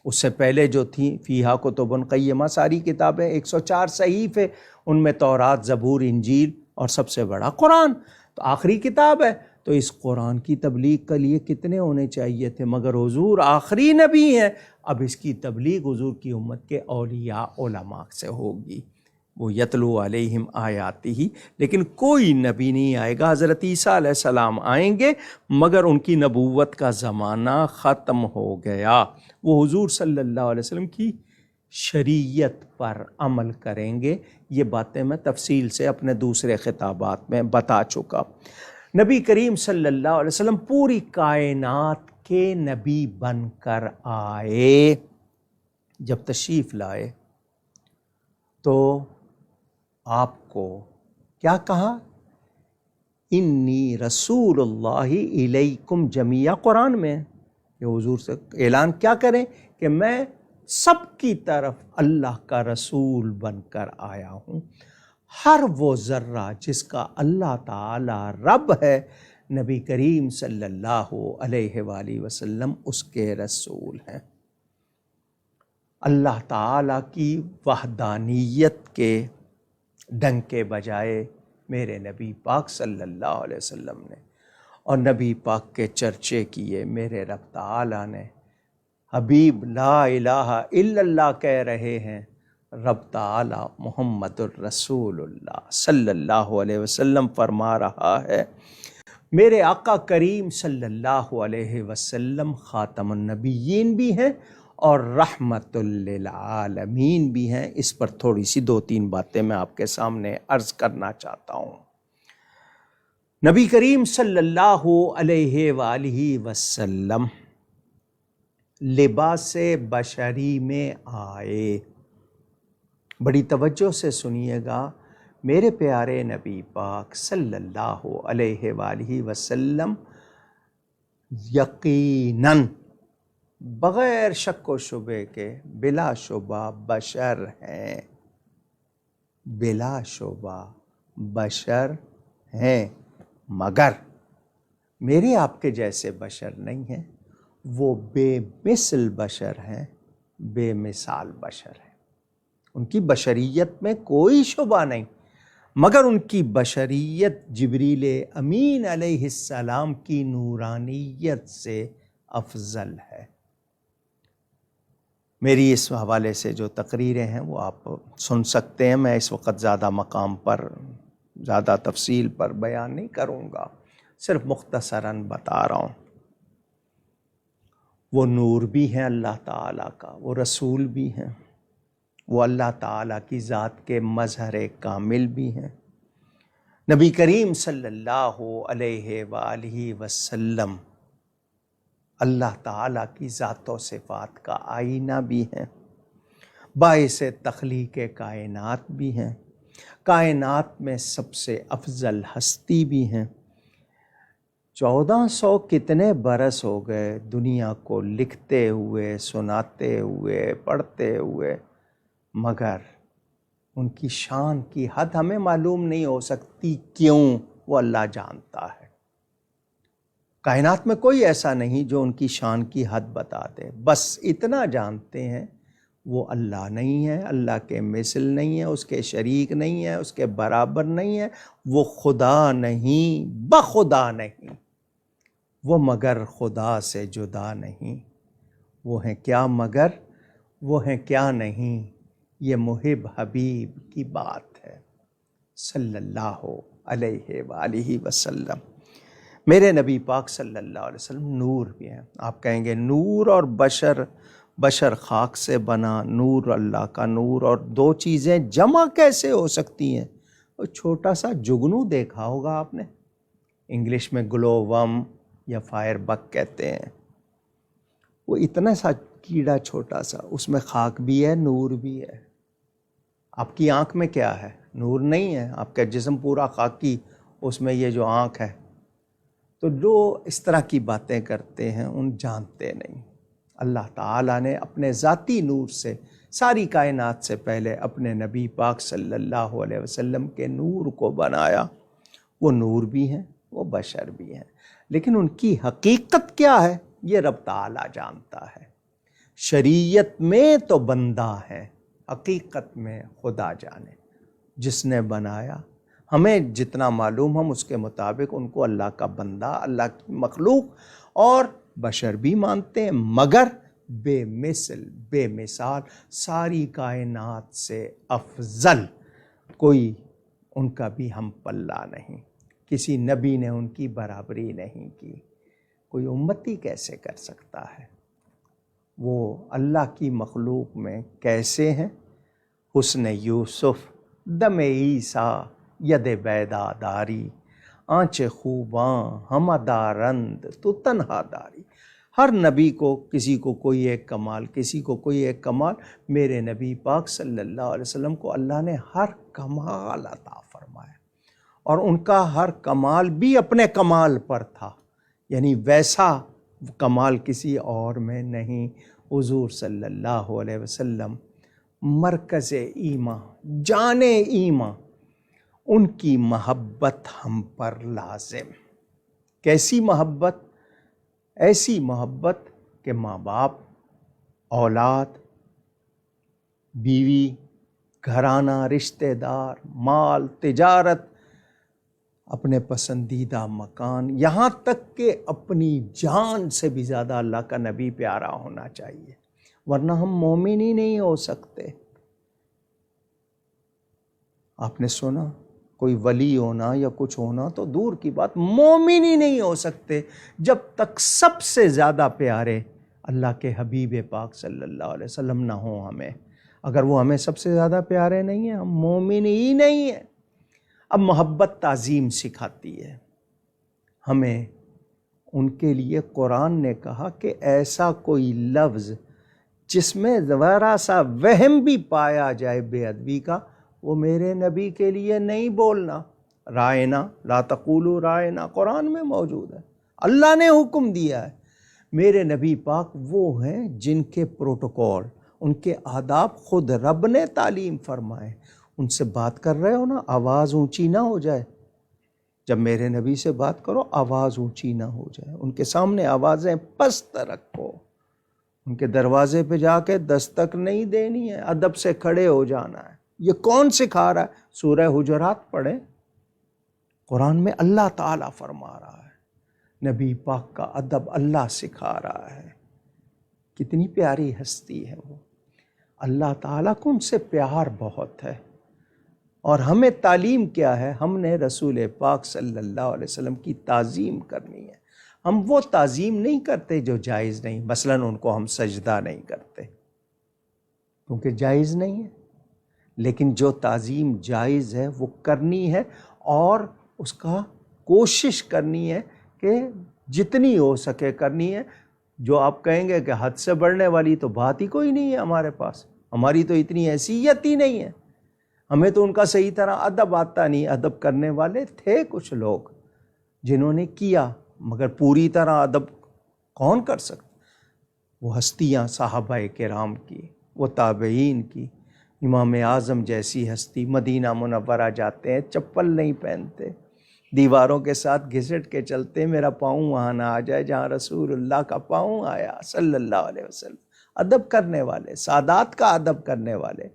اس سے پہلے جو تھیں فیہا کتب قیمہ، ساری کتابیں 104 صحیفے، ان میں تورات، زبور، انجیل اور سب سے بڑا قرآن تو آخری کتاب ہے۔ تو اس قرآن کی تبلیغ کے لیے کتنے ہونے چاہیے تھے، مگر حضور آخری نبی ہیں، اب اس کی تبلیغ حضور کی امت کے اولیاء علماء سے ہوگی، وہ یتلو علیہم آیاتی ہی، لیکن کوئی نبی نہیں آئے گا۔ حضرت عیسیٰ علیہ السلام آئیں گے مگر ان کی نبوت کا زمانہ ختم ہو گیا، وہ حضور صلی اللہ علیہ وسلم کی شریعت پر عمل کریں گے۔ یہ باتیں میں تفصیل سے اپنے دوسرے خطابات میں بتا چکا۔ نبی کریم صلی اللہ علیہ وسلم پوری کائنات کے نبی بن کر آئے۔ جب تشریف لائے تو آپ کو کیا کہا؟ انی رسول اللہ الیکم جمیعا، قرآن میں کہ حضور سے اعلان کیا کریں کہ میں سب کی طرف اللہ کا رسول بن کر آیا ہوں۔ ہر وہ ذرہ جس کا اللہ تعالی رب ہے، نبی کریم صلی اللہ علیہ وآلہ وسلم اس کے رسول ہیں۔ اللہ تعالیٰ کی وحدانیت کے ڈنکے بجائے میرے نبی پاک صلی اللہ علیہ وسلم نے، اور نبی پاک کے چرچے کیے میرے رب تعالیٰ نے۔ حبیب لا الہ الا اللہ کہہ رہے ہیں، رب تعالی محمد الرسول اللہ صلی اللہ علیہ وسلم فرما رہا ہے، میرے آقا کریم صلی اللہ علیہ وسلم خاتم النبیین بھی ہیں اور رحمت للعالمین بھی ہیں۔ اس پر تھوڑی سی 2-3 باتیں میں آپ کے سامنے عرض کرنا چاہتا ہوں۔ نبی کریم صلی اللہ علیہ وآلہ وسلم لباس بشری میں آئے۔ بڑی توجہ سے سنیے گا، میرے پیارے نبی پاک صلی اللہ علیہ وآلہ وسلم یقیناً بغیر شک و شبے کے بلا شبہ بشر ہیں، بلا شبہ بشر ہیں، مگر میرے آپ کے جیسے بشر نہیں ہیں، وہ بے مثل بشر ہیں، بے مثال بشر ہیں۔ ان کی بشریت میں کوئی شبہ نہیں، مگر ان کی بشریت جبریل امین علیہ السلام کی نورانیت سے افضل ہے۔ میری اس حوالے سے جو تقریریں ہیں وہ آپ سن سکتے ہیں، میں اس وقت زیادہ مقام پر، زیادہ تفصیل پر بیان نہیں کروں گا، صرف مختصراً بتا رہا ہوں۔ وہ نور بھی ہیں اللہ تعالیٰ کا، وہ رسول بھی ہیں، وہ اللہ تعالیٰ کی ذات کے مظہر کامل بھی ہیں۔ نبی کریم صلی اللہ علیہ وآلہ وسلم اللہ تعالیٰ کی ذات و صفات کا آئینہ بھی ہیں، باعث تخلیق کائنات بھی ہیں، کائنات میں سب سے افضل ہستی بھی ہیں۔ 1400 کتنے برس ہو گئے دنیا کو لکھتے ہوئے، سناتے ہوئے، پڑھتے ہوئے، مگر ان کی شان کی حد ہمیں معلوم نہیں ہو سکتی۔ کیوں؟ وہ اللہ جانتا ہے۔ کائنات میں کوئی ایسا نہیں جو ان کی شان کی حد بتا دے، بس اتنا جانتے ہیں وہ اللہ نہیں ہے، اللہ کے مثل نہیں ہے، اس کے شریک نہیں ہے، اس کے برابر نہیں ہے، وہ خدا نہیں، بخدا نہیں، وہ مگر خدا سے جدا نہیں۔ وہ ہیں کیا؟ مگر وہ ہیں کیا نہیں، یہ محب حبیب کی بات ہے صلی اللہ علیہ وآلہ وسلم۔ میرے نبی پاک صلی اللہ علیہ وسلم نور بھی ہیں۔ آپ کہیں گے نور اور بشر خاک سے بنا، نور اللہ کا نور، اور دو چیزیں جمع کیسے ہو سکتی ہیں؟ وہ چھوٹا سا جگنو دیکھا ہوگا آپ نے، انگلش میں گلو ورم یا فائر بگ کہتے ہیں، وہ اتنا سا کیڑا چھوٹا سا، اس میں خاک بھی ہے نور بھی ہے۔ آپ کی آنکھ میں کیا ہے؟ نور نہیں ہے، آپ کا جسم پورا خاکی، اس میں یہ جو آنکھ ہے۔ تو جو اس طرح کی باتیں کرتے ہیں ان جانتے نہیں۔ اللہ تعالیٰ نے اپنے ذاتی نور سے ساری کائنات سے پہلے اپنے نبی پاک صلی اللہ علیہ وسلم کے نور کو بنایا۔ وہ نور بھی ہیں، وہ بشر بھی ہیں، لیکن ان کی حقیقت کیا ہے یہ رب تعالیٰ جانتا ہے۔ شریعت میں تو بندہ ہے، حقیقت میں خدا جانے جس نے بنایا۔ ہمیں جتنا معلوم ہم اس کے مطابق ان کو اللہ کا بندہ، اللہ کی مخلوق اور بشر بھی مانتے ہیں، مگر بے مثل بے مثال، ساری کائنات سے افضل، کوئی ان کا بھی ہم پلہ نہیں، کسی نبی نے ان کی برابری نہیں کی۔ کوئی امتی کیسے کر سکتا ہے؟ وہ اللہ کی مخلوق میں کیسے ہیں؟ حسن یوسف، دم عیسیٰ، ید بیدا داری، آنچ خوباں ہمہ دارند تو تنہا داری۔ ہر نبی کو کسی کو کوئی ایک کمال، کسی کو کوئی ایک کمال۔ میرے نبی پاک صلی اللہ علیہ وسلم کو اللہ نے ہر کمال عطا فرمایا، اور ان کا ہر کمال بھی اپنے کمال پر تھا، یعنی ویسا کمال کسی اور میں نہیں۔ حضور صلی اللہ علیہ وسلم مرکز ایمان، جان ایمان، ان کی محبت ہم پر لازم۔ کیسی محبت؟ ایسی محبت کہ ماں باپ، اولاد، بیوی، گھرانہ، رشتہ دار، مال، تجارت، اپنے پسندیدہ مکان، یہاں تک کہ اپنی جان سے بھی زیادہ اللہ کا نبی پیارا ہونا چاہیے، ورنہ ہم مومن ہی نہیں ہو سکتے۔ آپ نے سنا کوئی ولی ہونا یا کچھ ہونا تو دور کی بات، مومن ہی نہیں ہو سکتے جب تک سب سے زیادہ پیارے اللہ کے حبیب پاک صلی اللہ علیہ وسلم نہ ہوں ہمیں۔ اگر وہ ہمیں سب سے زیادہ پیارے نہیں ہیں، ہم مومن ہی نہیں ہیں۔ اب محبت تعظیم سکھاتی ہے ہمیں۔ ان کے لیے قرآن نے کہا کہ ایسا کوئی لفظ جس میں ذرا سا وہم بھی پایا جائے بے ادبی کا، وہ میرے نبی کے لیے نہیں بولنا۔ رائنا، لا تقولوا رائنا قرآن میں موجود ہے، اللہ نے حکم دیا ہے۔ میرے نبی پاک وہ ہیں جن کے پروٹوکول، ان کے آداب خود رب نے تعلیم فرمائے۔ ان سے بات کر رہے ہو نا، آواز اونچی نہ ہو جائے۔ جب میرے نبی سے بات کرو آواز اونچی نہ ہو جائے، ان کے سامنے آوازیں پست رکھو، ان کے دروازے پہ جا کے دستک نہیں دینی ہے، ادب سے کھڑے ہو جانا ہے۔ یہ کون سکھا رہا ہے؟ سورہ حجرات پڑھیں، قرآن میں اللہ تعالیٰ فرما رہا ہے، نبی پاک کا ادب اللہ سکھا رہا ہے۔ کتنی پیاری ہستی ہے وہ، اللہ تعالیٰ کو ان سے پیار بہت ہے۔ اور ہمیں تعلیم کیا ہے؟ ہم نے رسول پاک صلی اللہ علیہ وسلم کی تعظیم کرنی ہے۔ ہم وہ تعظیم نہیں کرتے جو جائز نہیں، مثلاً ان کو ہم سجدہ نہیں کرتے کیونکہ جائز نہیں ہے، لیکن جو تعظیم جائز ہے وہ کرنی ہے، اور اس کا کوشش کرنی ہے کہ جتنی ہو سکے کرنی ہے۔ جو آپ کہیں گے کہ حد سے بڑھنے والی تو بات ہی کوئی نہیں ہے ہمارے پاس، ہماری تو اتنی حیثیت ہی نہیں ہے، ہمیں تو ان کا صحیح طرح ادب آتا نہیں۔ ادب کرنے والے تھے کچھ لوگ جنہوں نے کیا، مگر پوری طرح ادب کون کر سکتا؟ وہ ہستیاں صحابہ کرام کی، وہ تابعین کی، امام اعظم جیسی ہستی مدینہ منورہ جاتے ہیں، چپل نہیں پہنتے، دیواروں کے ساتھ گھسٹ کے چلتے، میرا پاؤں وہاں نہ آ جائے جہاں رسول اللہ کا پاؤں آیا صلی اللہ علیہ وسلم۔ ادب کرنے والے، سادات کا ادب کرنے والے،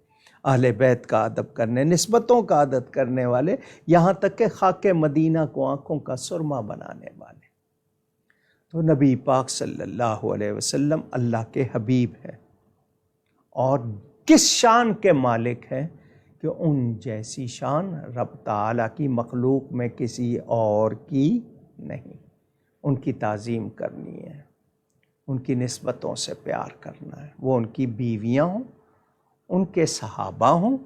اہل بیت کا ادب کرنے، نسبتوں کا ادب کرنے والے، یہاں تک کہ خاک مدینہ کو آنکھوں کا سرما بنانے والے۔ تو نبی پاک صلی اللہ علیہ وسلم اللہ کے حبیب ہے، اور کس شان کے مالک ہیں کہ ان جیسی شان رب تعالیٰ کی مخلوق میں کسی اور کی نہیں۔ ان کی تعظیم کرنی ہے، ان کی نسبتوں سے پیار کرنا ہے، وہ ان کی بیویاں ہوں، ان کے صحابہ ہوں،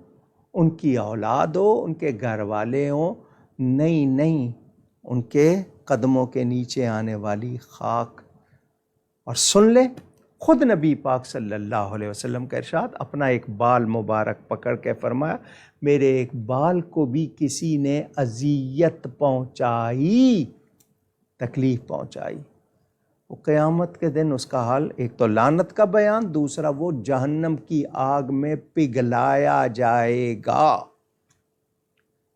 ان کی اولاد ہو، ان کے گھر والے ہوں، نہیں ان کے قدموں کے نیچے آنے والی خاک۔ اور سن لیں خود نبی پاک صلی اللہ علیہ وسلم کا ارشاد، اپنا ایک بال مبارک پکڑ کے فرمایا، میرے ایک بال کو بھی کسی نے اذیت پہنچائی، تکلیف پہنچائی، وہ قیامت کے دن اس کا حال، ایک تو لعنت کا بیان، دوسرا وہ جہنم کی آگ میں پگھلایا جائے گا۔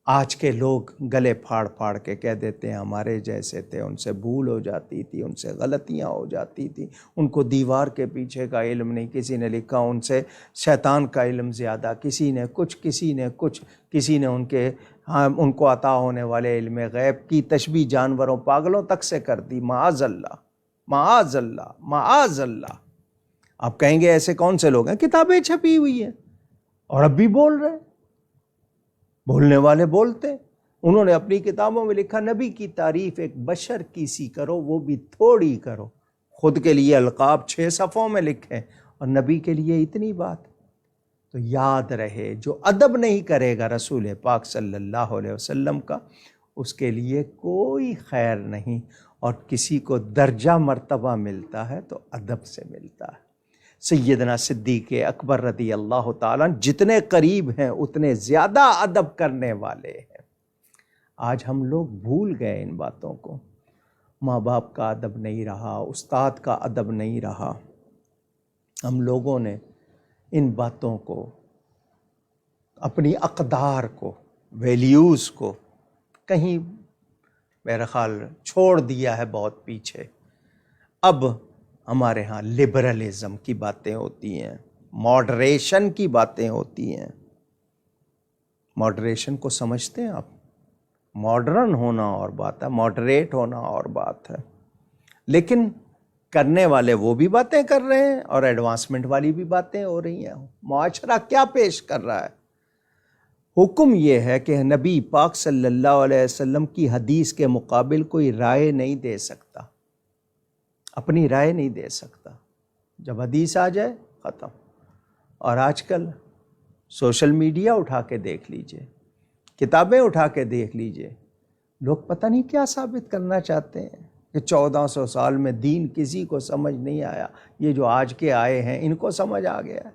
آج کے لوگ گلے پھاڑ پھاڑ کے کہہ دیتے ہیں ہمارے جیسے تھے، ان سے بھول ہو جاتی تھی، ان سے غلطیاں ہو جاتی تھی، ان کو دیوار کے پیچھے کا علم نہیں، کسی نے لکھا ان سے شیطان کا علم زیادہ، کسی نے کچھ، کسی نے ان کو عطا ہونے والے علم غیب کی تشبیہ جانوروں پاگلوں تک سے کر دی۔ معاذ اللہ، معاذ اللہ، معاذ اللہ۔ آپ کہیں گے ایسے کون سے لوگ ہیں؟ کتابیں چھپی ہوئی ہیں اور اب بھی بول رہے ہیں، بولنے والے بولتے ہیں۔ انہوں نے اپنی کتابوں میں لکھا، نبی کی تعریف ایک بشر کی سی کرو، وہ بھی تھوڑی کرو۔ خود کے لیے القاب 6 صفوں میں لکھیں اور نبی کے لیے اتنی بات۔ تو یاد رہے، جو ادب نہیں کرے گا رسول پاک صلی اللہ علیہ وسلم کا، اس کے لیے کوئی خیر نہیں۔ اور کسی کو درجہ مرتبہ ملتا ہے تو ادب سے ملتا ہے۔ سیدنا صدیق اکبر رضی اللہ تعالیٰ جتنے قریب ہیں اتنے زیادہ ادب کرنے والے ہیں۔ آج ہم لوگ بھول گئے ان باتوں کو۔ ماں باپ کا ادب نہیں رہا، استاد کا ادب نہیں رہا۔ ہم لوگوں نے ان باتوں کو، اپنی اقدار کو، ویلیوز کو کہیں میرا خیال چھوڑ دیا ہے بہت پیچھے۔ اب ہمارے ہاں لبرلزم کی باتیں ہوتی ہیں، ماڈریشن کی باتیں ہوتی ہیں۔ ماڈریشن کو سمجھتے ہیں آپ؟ ماڈرن ہونا اور بات ہے، ماڈریٹ ہونا اور بات ہے۔ لیکن کرنے والے وہ بھی باتیں کر رہے ہیں اور ایڈوانسمنٹ والی بھی باتیں ہو رہی ہیں۔ معاشرہ کیا پیش کر رہا ہے؟ حکم یہ ہے کہ نبی پاک صلی اللہ علیہ وسلم کی حدیث کے مقابل کوئی رائے نہیں دے سکتا، اپنی رائے نہیں دے سکتا۔ جب حدیث آ جائے ختم۔ اور آج کل سوشل میڈیا اٹھا کے دیکھ لیجئے، کتابیں اٹھا کے دیکھ لیجئے، لوگ پتہ نہیں کیا ثابت کرنا چاہتے ہیں کہ 1400 سال میں دین کسی کو سمجھ نہیں آیا، یہ جو آج کے آئے ہیں ان کو سمجھ آ گیا ہے۔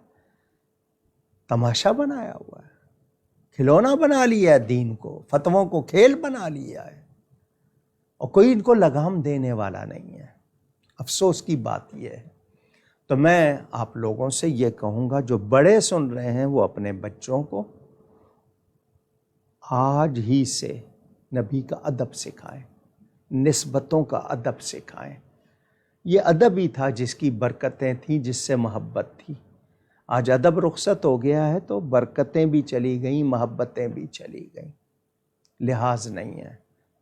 تماشا بنایا ہوا ہے، کھلونا بنا لیا ہے دین کو، فتووں کو کھیل بنا لیا ہے، اور کوئی ان کو لگام دینے والا نہیں ہے۔ افسوس کی بات یہ ہے۔ تو میں آپ لوگوں سے یہ کہوں گا، جو بڑے سن رہے ہیں وہ اپنے بچوں کو آج ہی سے نبی کا ادب سکھائیں، نسبتوں کا ادب سکھائیں۔ یہ ادب ہی تھا جس کی برکتیں تھیں، جس سے محبت تھی۔ آج ادب رخصت ہو گیا ہے تو برکتیں بھی چلی گئیں، محبتیں بھی چلی گئیں۔ لحاظ نہیں ہے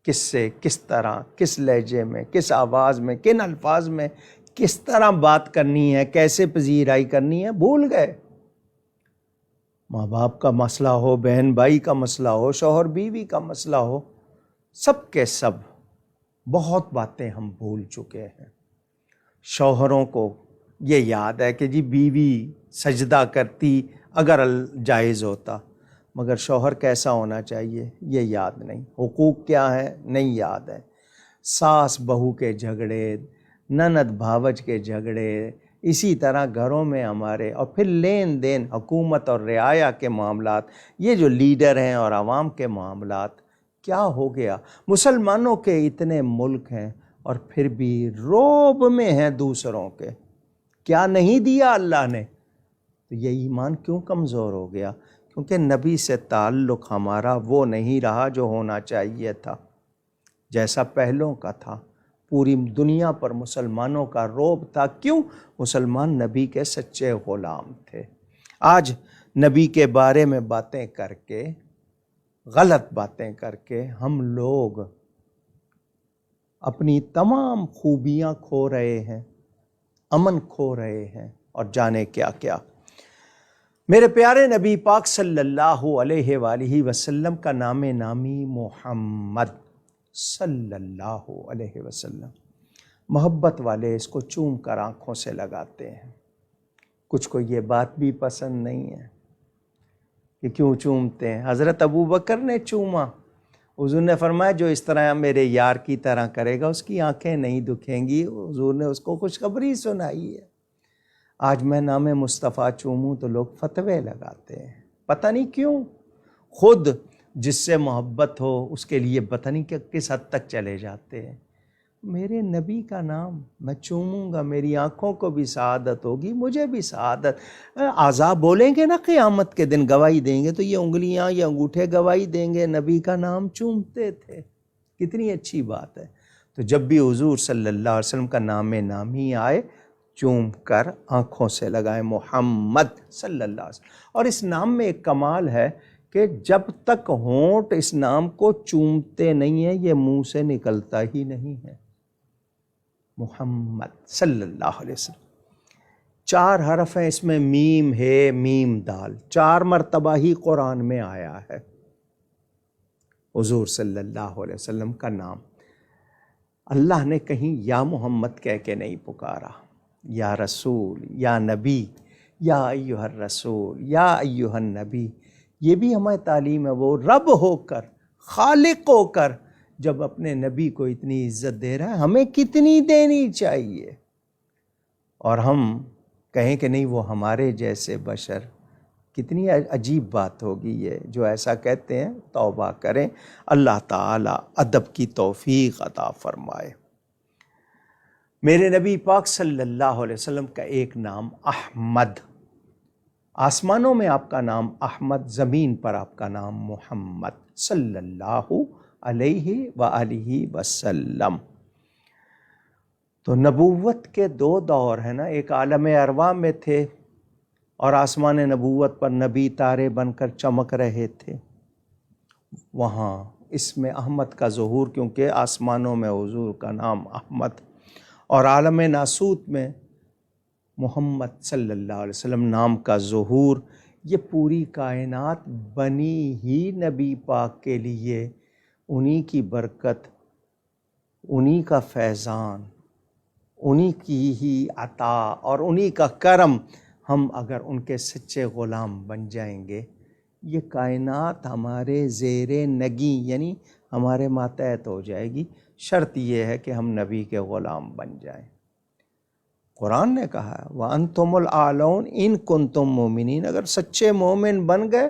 کس سے، کس طرح، کس لہجے میں، کس آواز میں، کن الفاظ میں کس طرح بات کرنی ہے، کیسے پذیرائی کرنی ہے، بھول گئے۔ ماں باپ کا مسئلہ ہو، بہن بھائی کا مسئلہ ہو، شوہر بیوی کا مسئلہ ہو، سب کے سب بہت باتیں ہم بھول چکے ہیں۔ شوہروں کو یہ یاد ہے کہ جی بیوی سجدہ کرتی اگر جائز ہوتا، مگر شوہر کیسا ہونا چاہیے یہ یاد نہیں۔ حقوق کیا ہے نہیں یاد ہے۔ ساس بہو کے جھگڑے، نند بھاوج کے جھگڑے، اسی طرح گھروں میں ہمارے، اور پھر لین دین، حکومت اور رعایا کے معاملات، یہ جو لیڈر ہیں اور عوام کے معاملات، کیا ہو گیا؟ مسلمانوں کے اتنے ملک ہیں اور پھر بھی روب میں ہیں دوسروں کے۔ کیا نہیں دیا اللہ نے؟ تو یہ ایمان کیوں کمزور ہو گیا؟ کیونکہ نبی سے تعلق ہمارا وہ نہیں رہا جو ہونا چاہیے تھا، جیسا پہلوں کا تھا۔ پوری دنیا پر مسلمانوں کا روب تھا۔ کیوں؟ مسلمان نبی کے سچے غلام تھے۔ آج نبی کے بارے میں باتیں کر کے، غلط باتیں کر کے، ہم لوگ اپنی تمام خوبیاں کھو رہے ہیں، امن کھو رہے ہیں، اور جانے کیا کیا۔ میرے پیارے نبی پاک صلی اللہ علیہ وآلہ وسلم کا نام نامی محمد صلی اللہ علیہ وسلم، محبت والے اس کو چوم کر آنکھوں سے لگاتے ہیں۔ کچھ کو یہ بات بھی پسند نہیں ہے کہ کیوں چومتے ہیں۔ حضرت ابو بکر نے چوما، حضور نے فرمایا جو اس طرح میرے یار کی طرح کرے گا اس کی آنکھیں نہیں دکھیں گی۔ حضور نے اس کو خوشخبری سنائی ہے۔ آج میں نام مصطفیٰ چوموں تو لوگ فتوے لگاتے ہیں، پتہ نہیں کیوں۔ خود جس سے محبت ہو اس کے لیے پتہ نہیں کہ کس حد تک چلے جاتے ہیں۔ میرے نبی کا نام میں چوموں گا، میری آنکھوں کو بھی سعادت ہوگی، مجھے بھی سعادت۔ اعضاء بولیں گے نا قیامت کے دن گواہی دیں گے، تو یہ انگلیاں یا انگوٹھے گواہی دیں گے نبی کا نام چومتے تھے۔ کتنی اچھی بات ہے۔ تو جب بھی حضور صلی اللہ علیہ وسلم کا نام نامی آئے چوم کر آنکھوں سے لگائیں، محمد صلی اللہ علیہ وسلم۔ اور اس نام میں ایک کمال ہے کہ جب تک ہونٹ اس نام کو چومتے نہیں ہیں یہ منہ سے نکلتا ہی نہیں ہے۔ محمد صلی اللہ علیہ وسلم، 4 حرف ہیں اس میں، میم ہے میم دال، 4 مرتبہ ہی قرآن میں آیا ہے حضور صلی اللہ علیہ وسلم کا نام۔ اللہ نے کہیں یا محمد کہہ کے نہیں پکارا، یا رسول، یا نبی، یا ایھا الرسول، یا ایھا النبی۔ یہ بھی ہمیں تعلیم ہے، وہ رب ہو کر، خالق ہو کر جب اپنے نبی کو اتنی عزت دے رہا ہے، ہمیں کتنی دینی چاہیے؟ اور ہم کہیں کہ نہیں وہ ہمارے جیسے بشر، کتنی عجیب بات ہوگی یہ جو ایسا کہتے ہیں۔ توبہ کریں، اللہ تعالی ادب کی توفیق عطا فرمائے۔ میرے نبی پاک صلی اللہ علیہ وسلم کا ایک نام احمد، آسمانوں میں آپ کا نام احمد، زمین پر آپ کا نام محمد صلی اللہ علیہ وآلہ وسلم۔ تو نبوت کے 2 دور ہیں نا، ایک عالم ارواح میں تھے اور آسمان نبوت پر نبی تارے بن کر چمک رہے تھے، وہاں اس میں احمد کا ظہور، کیونکہ آسمانوں میں حضور کا نام احمد، اور عالم ناسوت میں محمد صلی اللہ علیہ وسلم نام کا ظہور۔ یہ پوری کائنات بنی ہی نبی پاک کے لیے، انہی کی برکت، انہی کا فیضان، انہی کی ہی عطا اور انہی کا کرم، ہم اگر ان کے سچے غلام بن جائیں گے، یہ کائنات ہمارے زیر نگیں یعنی ہمارے ماتحت ہو جائے گی۔ شرط یہ ہے کہ ہم نبی کے غلام بن جائیں۔ قرآن نے کہا ہے وَأَنْتُمُ الْأَعْلَوْنَ إِن كُنتُم مُؤْمِنِينَ، اگر سچے مومن بن گئے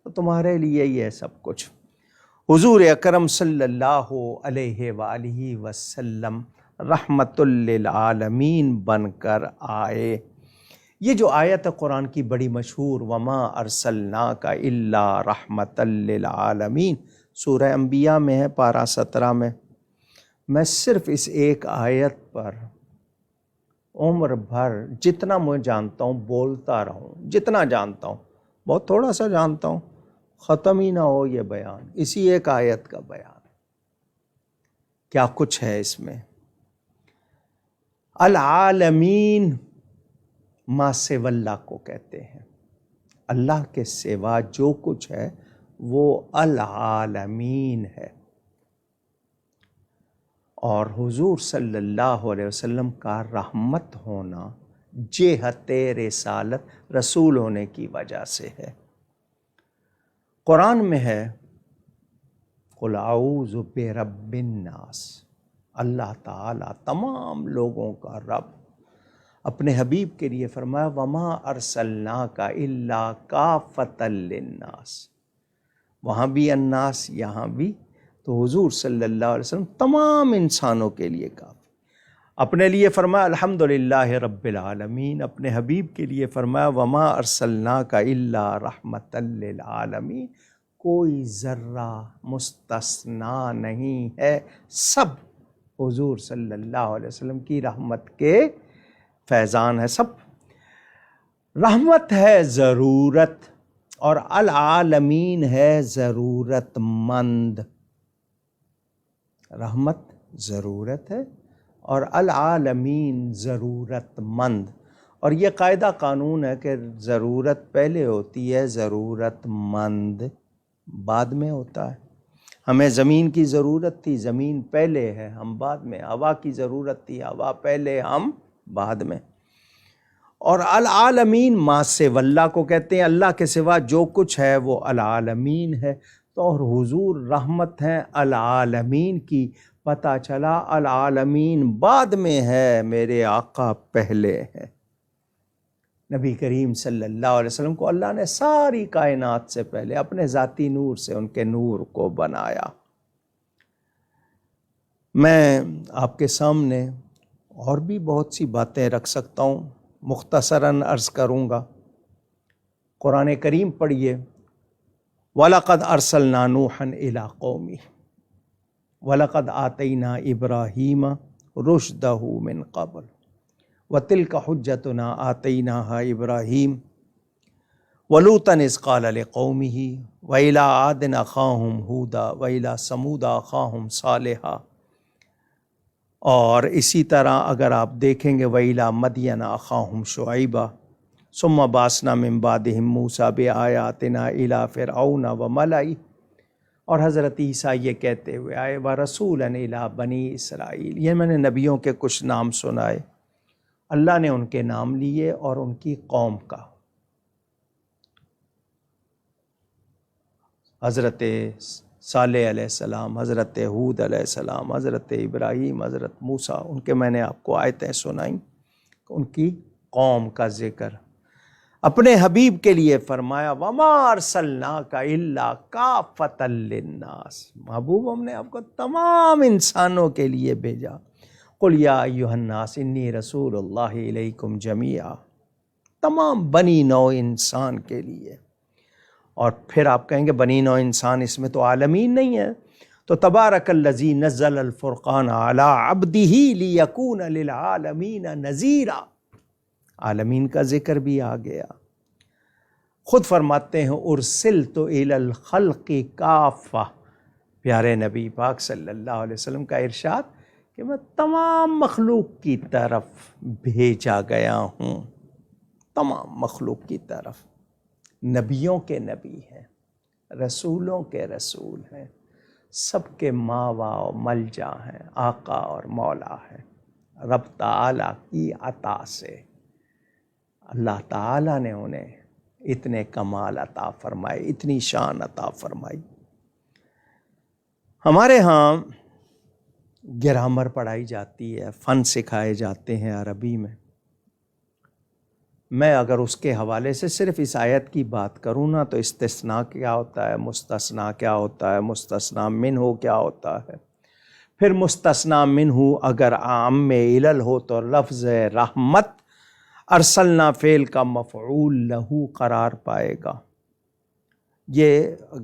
تو تمہارے لیے یہ سب کچھ۔ حضور اکرم صلی اللہ علیہ وآلہ وسلم رحمت للعالمین بن کر آئے۔ یہ جو آیت ہے قرآن کی بڑی مشہور، وَمَا أَرْسَلْنَاكَ إِلَّا رَحْمَةً لِلْعَالَمِينَ، سورہ انبیاء میں ہے، پارہ 17 میں۔ میں صرف اس ایک آیت پر عمر بھر جتنا میں جانتا ہوں بولتا رہوں، جتنا جانتا ہوں، بہت تھوڑا سا جانتا ہوں، ختم ہی نہ ہو یہ بیان، اسی ایک آیت کا بیان۔ کیا کچھ ہے اس میں؟ العالمین ما سوی اللہ کو کہتے ہیں، اللہ کے سوا جو کچھ ہے وہ العالمین ہے۔ اور حضور صلی اللہ علیہ وسلم کا رحمت ہونا جہت رسالت، رسول ہونے کی وجہ سے ہے۔ قرآن میں ہے قُلْ اعوذ برب الناس، اللہ تعالیٰ تمام لوگوں کا رب، اپنے حبیب کے لیے فرمایا وَمَا أَرْسَلْنَاكَ إِلَّا كَافَّةً لِلنَّاسِ، وہاں بھی الناس یہاں بھی، تو حضور صلی اللہ علیہ وسلم تمام انسانوں کے لیے کافی۔ اپنے لیے فرمایا الحمدللہ رب العالمین، اپنے حبیب کے لیے فرمایا وما ارسلناک الا رحمت للعالمین، کوئی ذرہ مستثنا نہیں ہے، سب حضور صلی اللہ علیہ وسلم کی رحمت کے فیضان ہے، سب رحمت ہے ضرورت، اور العالمین ہے ضرورت مند۔ رحمت ضرورت ہے اور العالمین ضرورت مند، اور یہ قاعدہ قانون ہے کہ ضرورت پہلے ہوتی ہے، ضرورت مند بعد میں ہوتا ہے۔ ہمیں زمین کی ضرورت تھی، زمین پہلے ہے، ہم بعد میں۔ ہوا کی ضرورت تھی، ہوا پہلے، ہم بعد میں۔ اور العالمین ما سوی اللہ کو کہتے ہیں، اللہ کے سوا جو کچھ ہے وہ العالمین ہے۔ تو اور حضور رحمت ہیں العالمین کی، پتہ چلا العالمین بعد میں ہے، میرے آقا پہلے ہے۔ نبی کریم صلی اللہ علیہ وسلم کو اللہ نے ساری کائنات سے پہلے اپنے ذاتی نور سے ان کے نور کو بنایا۔ میں آپ کے سامنے اور بھی بہت سی باتیں رکھ سکتا ہوں، مختصراً عرض کروں گا۔ قرآن کریم پڑھیے، وَلَقَدْ أَرْسَلْنَا نُوحًا إِلَىٰ قَوْمِهِ وَلَقَدْ آتَيْنَا إِبْرَاهِيمَ رُشْدَهُ مِنْ قَبْلُ وَتِلْكَ حُجَّتُنَا آتَيْنَاهَا إِبْرَاهِيمَ وَلُوطًا إِذْ قَالَ لِقَوْمِهِ وَإِلَىٰ عَادٍ أَخَاهُمْ هُودًا وَإِلَىٰ ثَمُودَ أَخَاهُمْ صَالِحًا۔ اور اسی طرح اگر آپ دیکھیں گے وَإِلَىٰ مَدْيَنَ أَخَاهُمْ شُعَيْبًا ثُمَّ بَعَثْنَا مِن بَعْدِهِم مُوسَىٰ بِآيَاتِنَا إِلَىٰ فِرْعَوْنَ وَمَلَئِهِ۔ اور حضرت عیسیٰ یہ کہتے ہوئے آئے وَرَسُولًا إِلَىٰ بَنِي اسرائیل۔ یہ میں نے نبیوں کے کچھ نام سنائے، اللہ نے ان کے نام لیے اور ان کی قوم کا۔ حضرت صالح علیہ السلام، حضرت ہود علیہ السلام، حضرت ابراہیم، حضرت موسیٰ، ان کے میں نے آپ کو آیتیں سنائیں، ان کی قوم کا ذکر۔ اپنے حبیب کے لیے فرمایا وَمَا أَرْسَلْنَاكَ إِلَّا كَافَّةً لِلنَّاسِ، محبوب ہم نے آپ کو تمام انسانوں کے لیے بھیجا۔ قُلْ يَا أَيُّهَا النَّاسِ إِنِّي رَسُولُ اللَّهِ إِلَيْكُمْ جَمِيعًا، تمام بنی نوع انسان کے لیے۔ اور پھر آپ کہیں گے بنی نوع انسان، اس میں تو عالمین نہیں ہے، تو تبارک الذی نزل الفرقان علی عبدہ لیکون للعالمین نذیرا، عالمین کا ذکر بھی آ گیا۔ خود فرماتے ہیں ارسلت الی الخلق کافہ، پیارے نبی پاک صلی اللہ علیہ وسلم کا ارشاد کہ میں تمام مخلوق کی طرف بھیجا گیا ہوں، تمام مخلوق کی طرف۔ نبیوں کے نبی ہیں، رسولوں کے رسول ہیں، سب کے ماوا و ملجا ہیں، آقا اور مولا ہیں۔ رب تعالیٰ کی عطا سے اللہ تعالیٰ نے انہیں اتنے کمال عطا فرمائے، اتنی شان عطا فرمائی۔ ہمارے ہاں گرامر پڑھائی جاتی ہے، فن سکھائے جاتے ہیں عربی میں۔ میں اگر اس کے حوالے سے صرف اس آیت کی بات کروں نا تو استثناء کیا ہوتا ہے، مستثنیٰ کیا ہوتا ہے، مستثنیٰ منہ کیا ہوتا ہے، پھر مستثنیٰ منہ اگر عام میں علل ہو تو لفظ رحمت ارسلنا فعل کا مفعول لہو قرار پائے گا۔ یہ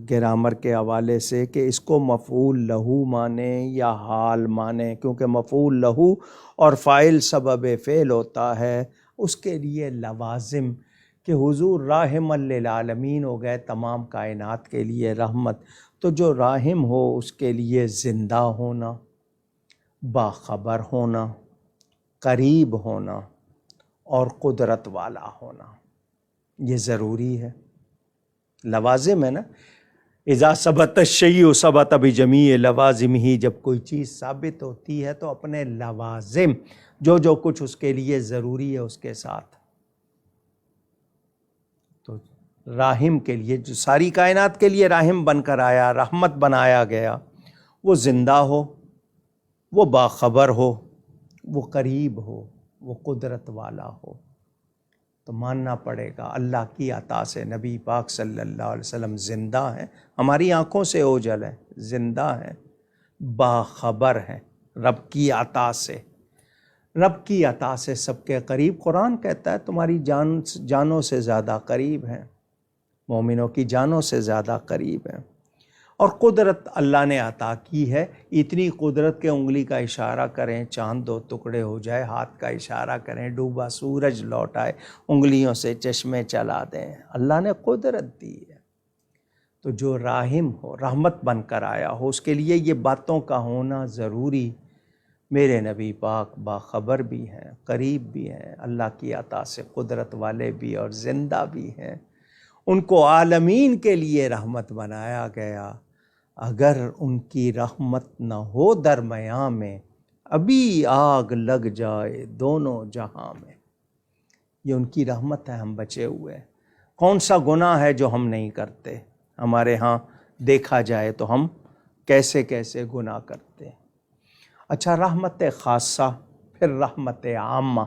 گرامر کے حوالے سے کہ اس کو مفعول لہو مانے یا حال مانے، کیونکہ مفعول لہو اور فاعل سبب فعل ہوتا ہے، اس کے لیے لوازم کہ حضور راحم للعالمین ہو گئے، تمام کائنات کے لیے رحمت۔ تو جو راحم ہو اس کے لیے زندہ ہونا، باخبر ہونا، قریب ہونا اور قدرت والا ہونا، یہ ضروری ہے، لوازم ہے نا۔ اذا ثبت الشیء ثبت بجمیع لوازمہ، جب کوئی چیز ثابت ہوتی ہے تو اپنے لوازم جو کچھ اس کے لیے ضروری ہے اس کے ساتھ۔ تو راحم کے لیے جو ساری کائنات کے لیے راحم بن کر آیا، رحمت بنایا گیا، وہ زندہ ہو، وہ باخبر ہو، وہ قریب ہو، وہ قدرت والا ہو، تو ماننا پڑے گا اللہ کی عطا سے نبی پاک صلی اللہ علیہ وسلم زندہ ہیں، ہماری آنکھوں سے اوجھل ہیں، زندہ ہیں، باخبر ہیں، رب کی عطا سے، رب کی عطا سے سب کے قریب۔ قرآن کہتا ہے تمہاری جانوں سے زیادہ قریب ہیں، مومنوں کی جانوں سے زیادہ قریب ہیں۔ اور قدرت اللہ نے عطا کی ہے، اتنی قدرت کے انگلی کا اشارہ کریں چاند دو ٹکڑے ہو جائے، ہاتھ کا اشارہ کریں ڈوبا سورج لوٹ آئے، انگلیوں سے چشمے چلا دیں، اللہ نے قدرت دی ہے۔ تو جو راحم ہو، رحمت بن کر آیا ہو، اس کے لیے یہ باتوں کا ہونا ضروری۔ میرے نبی پاک باخبر بھی ہیں، قریب بھی ہیں، اللہ کی عطا سے قدرت والے بھی اور زندہ بھی ہیں، ان کو عالمین کے لیے رحمت بنایا گیا۔ اگر ان کی رحمت نہ ہو درمیاں میں، ابھی آگ لگ جائے دونوں جہاں میں۔ یہ ان کی رحمت ہے، ہم بچے ہوئے۔ کون سا گناہ ہے جو ہم نہیں کرتے؟ ہمارے ہاں دیکھا جائے تو ہم کیسے کیسے گناہ کرتے ہیں۔ اچھا، رحمت خاصہ پھر رحمت عامہ،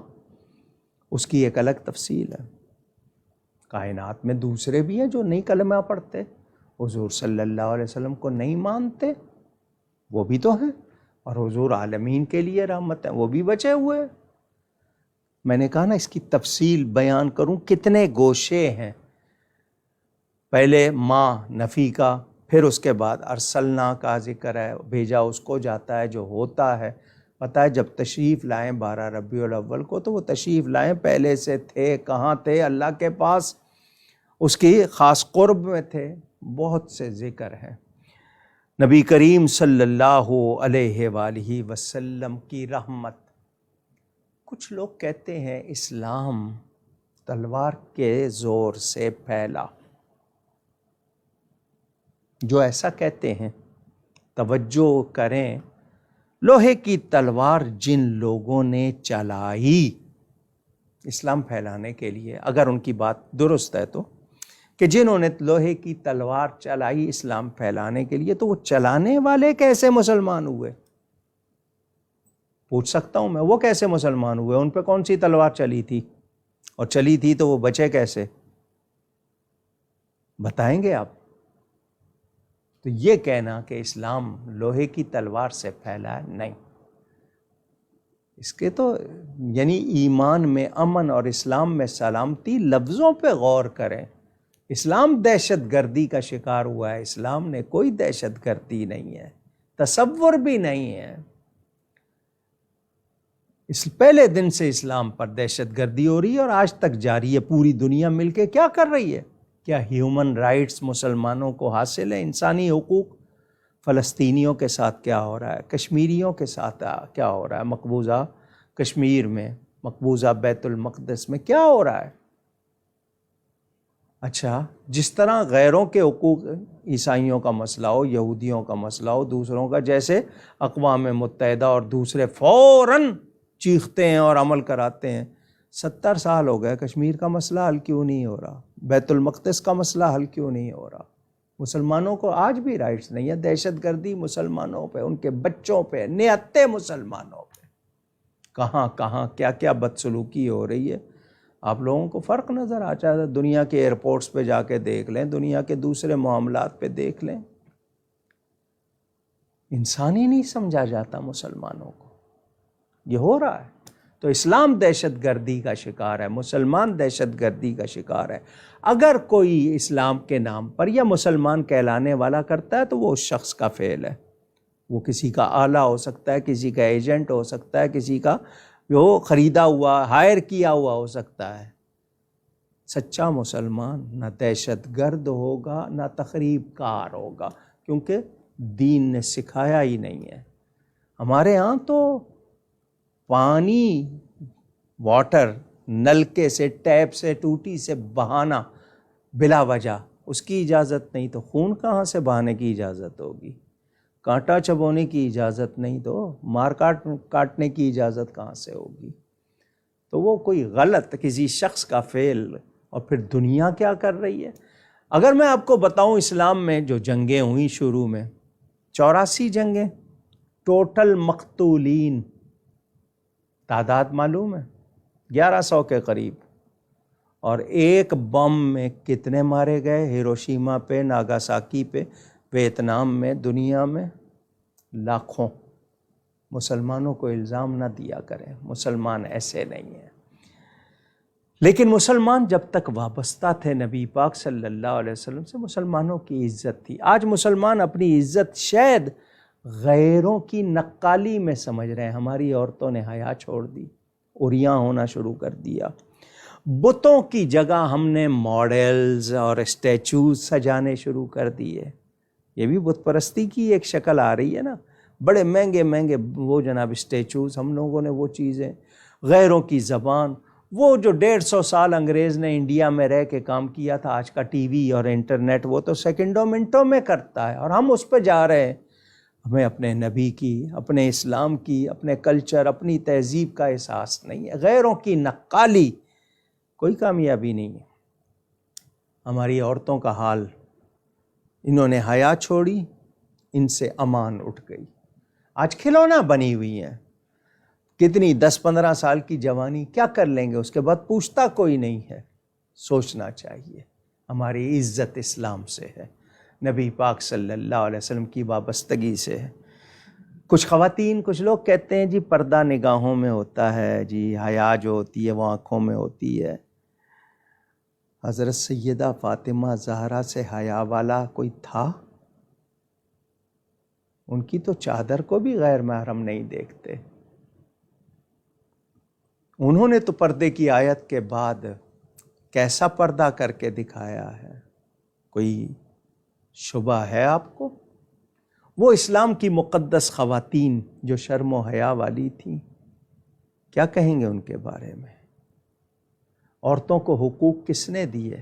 اس کی ایک الگ تفصیل ہے۔ کائنات میں دوسرے بھی ہیں جو نہیں کلمہ پڑھتے، حضور صلی اللہ علیہ وسلم کو نہیں مانتے، وہ بھی تو ہیں، اور حضور عالمین کے لیے رحمت ہے، وہ بھی بچے ہوئے۔ میں نے کہا نا اس کی تفصیل بیان کروں، کتنے گوشے ہیں۔ پہلے ماں نفی کا، پھر اس کے بعد ارسلنا کا ذکر ہے، بھیجا اس کو جاتا ہے جو ہوتا ہے۔ پتہ ہے جب تشریف لائیں 12 ربیع الاول کو، تو وہ تشریف لائیں پہلے سے تھے، کہاں تھے؟ اللہ کے پاس، اس کی خاص قرب میں تھے۔ بہت سے ذکر ہیں۔ نبی کریم صلی اللہ علیہ وآلہ وسلم کی رحمت۔ کچھ لوگ کہتے ہیں اسلام تلوار کے زور سے پھیلا۔ جو ایسا کہتے ہیں توجہ کریں، لوہے کی تلوار جن لوگوں نے چلائی اسلام پھیلانے کے لیے، اگر ان کی بات درست ہے تو، کہ جنہوں نے لوہے کی تلوار چلائی اسلام پھیلانے کے لیے، تو وہ چلانے والے کیسے مسلمان ہوئے؟ پوچھ سکتا ہوں میں، وہ کیسے مسلمان ہوئے؟ ان پہ کون سی تلوار چلی تھی؟ اور چلی تھی تو وہ بچے کیسے؟ بتائیں گے آپ؟ تو یہ کہنا کہ اسلام لوہے کی تلوار سے پھیلا ہے، نہیں۔ اس کے تو یعنی ایمان میں امن اور اسلام میں سلامتی، لفظوں پہ غور کریں۔ اسلام دہشت گردی کا شکار ہوا ہے؟ اسلام نے کوئی دہشت گردی نہیں ہے، تصور بھی نہیں ہے۔ اس پہلے دن سے اسلام پر دہشت گردی ہو رہی ہے اور آج تک جاری ہے۔ پوری دنیا مل کے کیا کر رہی ہے؟ کیا ہیومن رائٹس مسلمانوں کو حاصل ہے؟ انسانی حقوق؟ فلسطینیوں کے ساتھ کیا ہو رہا ہے؟ کشمیریوں کے ساتھ کیا ہو رہا ہے؟ مقبوضہ کشمیر میں، مقبوضہ بیت المقدس میں کیا ہو رہا ہے؟ اچھا، جس طرح غیروں کے حقوق، عیسائیوں کا مسئلہ ہو، یہودیوں کا مسئلہ ہو، دوسروں کا، جیسے اقوام متحدہ اور دوسرے فوراً چیختے ہیں اور عمل کراتے ہیں۔ 70 سال ہو گئے، کشمیر کا مسئلہ حل کیوں نہیں ہو رہا؟ بیت المقدس کا مسئلہ حل کیوں نہیں ہو رہا؟ مسلمانوں کو آج بھی رائٹس نہیں ہے۔ دہشت گردی مسلمانوں پہ، ان کے بچوں پہ، نہتے مسلمانوں پہ، کہاں کہاں کیا کیا بدسلوکی ہو رہی ہے۔ آپ لوگوں کو فرق نظر آ جاتا ہے، دنیا کے ایئرپورٹس پہ جا کے دیکھ لیں، دنیا کے دوسرے معاملات پہ دیکھ لیں۔ انسان ہی نہیں سمجھا جاتا مسلمانوں کو، یہ ہو رہا ہے۔ تو اسلام دہشت گردی کا شکار ہے، مسلمان دہشت گردی کا شکار ہے۔ اگر کوئی اسلام کے نام پر یا مسلمان کہلانے والا کرتا ہے تو وہ اس شخص کا فعل ہے۔ وہ کسی کا آلہ ہو سکتا ہے، کسی کا ایجنٹ ہو سکتا ہے، کسی کا وہ خریدا ہوا، ہائر کیا ہوا ہو سکتا ہے۔ سچا مسلمان نہ دہشت گرد ہوگا، نہ تخریب کار ہوگا، کیونکہ دین نے سکھایا ہی نہیں ہے۔ ہمارے ہاں تو پانی، واٹر، نلکے سے، ٹیپ سے، ٹوٹی سے بہانا بلا وجہ، اس کی اجازت نہیں تو خون کہاں سے بہانے کی اجازت ہوگی؟ کانٹا چبونے کی اجازت نہیں تو مار کاٹنے کی اجازت کہاں سے ہوگی؟ تو وہ کوئی غلط کسی شخص کا فعل، اور پھر دنیا کیا کر رہی ہے؟ اگر میں آپ کو بتاؤں اسلام میں جو جنگیں ہوئیں شروع میں، 84 جنگیں، ٹوٹل مقتولین تعداد معلوم ہے؟ 1100 کے قریب۔ اور ایک بم میں کتنے مارے گئے؟ ہیروشیما پہ، ناگاساکی پہ، ویتنام میں، دنیا میں لاکھوں۔ مسلمانوں کو الزام نہ دیا کریں، مسلمان ایسے نہیں ہیں۔ لیکن مسلمان جب تک وابستہ تھے نبی پاک صلی اللہ علیہ وسلم سے، مسلمانوں کی عزت تھی۔ آج مسلمان اپنی عزت شاید غیروں کی نقالی میں سمجھ رہے ہیں۔ ہماری عورتوں نے حیا چھوڑ دی، عریاں ہونا شروع کر دیا۔ بتوں کی جگہ ہم نے ماڈلز اور اسٹیچوز سجانے شروع کر دیے۔ یہ بھی بت پرستی کی ایک شکل آ رہی ہے نا۔ بڑے مہنگے مہنگے وہ جناب اسٹیچوز، ہم لوگوں نے وہ چیزیں، غیروں کی زبان، وہ جو 150 سال انگریز نے انڈیا میں رہ کے کام کیا تھا، آج کا ٹی وی اور انٹرنیٹ وہ تو سیکنڈوں منٹوں میں کرتا ہے، اور ہم اس پہ جا رہے ہیں۔ ہمیں اپنے نبی کی، اپنے اسلام کی، اپنے کلچر، اپنی تہذیب کا احساس نہیں ہے۔ غیروں کی نقالی کوئی کامیابی نہیں ہے۔ ہماری عورتوں کا حال، انہوں نے حیا چھوڑی، ان سے امان اٹھ گئی، آج کھلونا بنی ہوئی ہیں۔ کتنی 10-15 سال کی جوانی کیا کر لیں گے، اس کے بعد پوچھتا کوئی نہیں ہے۔ سوچنا چاہیے، ہماری عزت اسلام سے ہے، نبی پاک صلی اللہ علیہ وسلم کی وابستگی سے ہے۔ کچھ خواتین، کچھ لوگ کہتے ہیں جی پردہ نگاہوں میں ہوتا ہے، جی حیا جو ہوتی ہے وہ آنکھوں میں ہوتی ہے۔ حضرت سیدہ فاطمہ زہرا سے حیا والا کوئی تھا؟ ان کی تو چادر کو بھی غیر محرم نہیں دیکھتے۔ انہوں نے تو پردے کی آیت کے بعد کیسا پردہ کر کے دکھایا ہے، کوئی شبہ ہے آپ کو؟ وہ اسلام کی مقدس خواتین جو شرم و حیا والی تھیں، کیا کہیں گے ان کے بارے میں؟ عورتوں کو حقوق کس نے دیے؟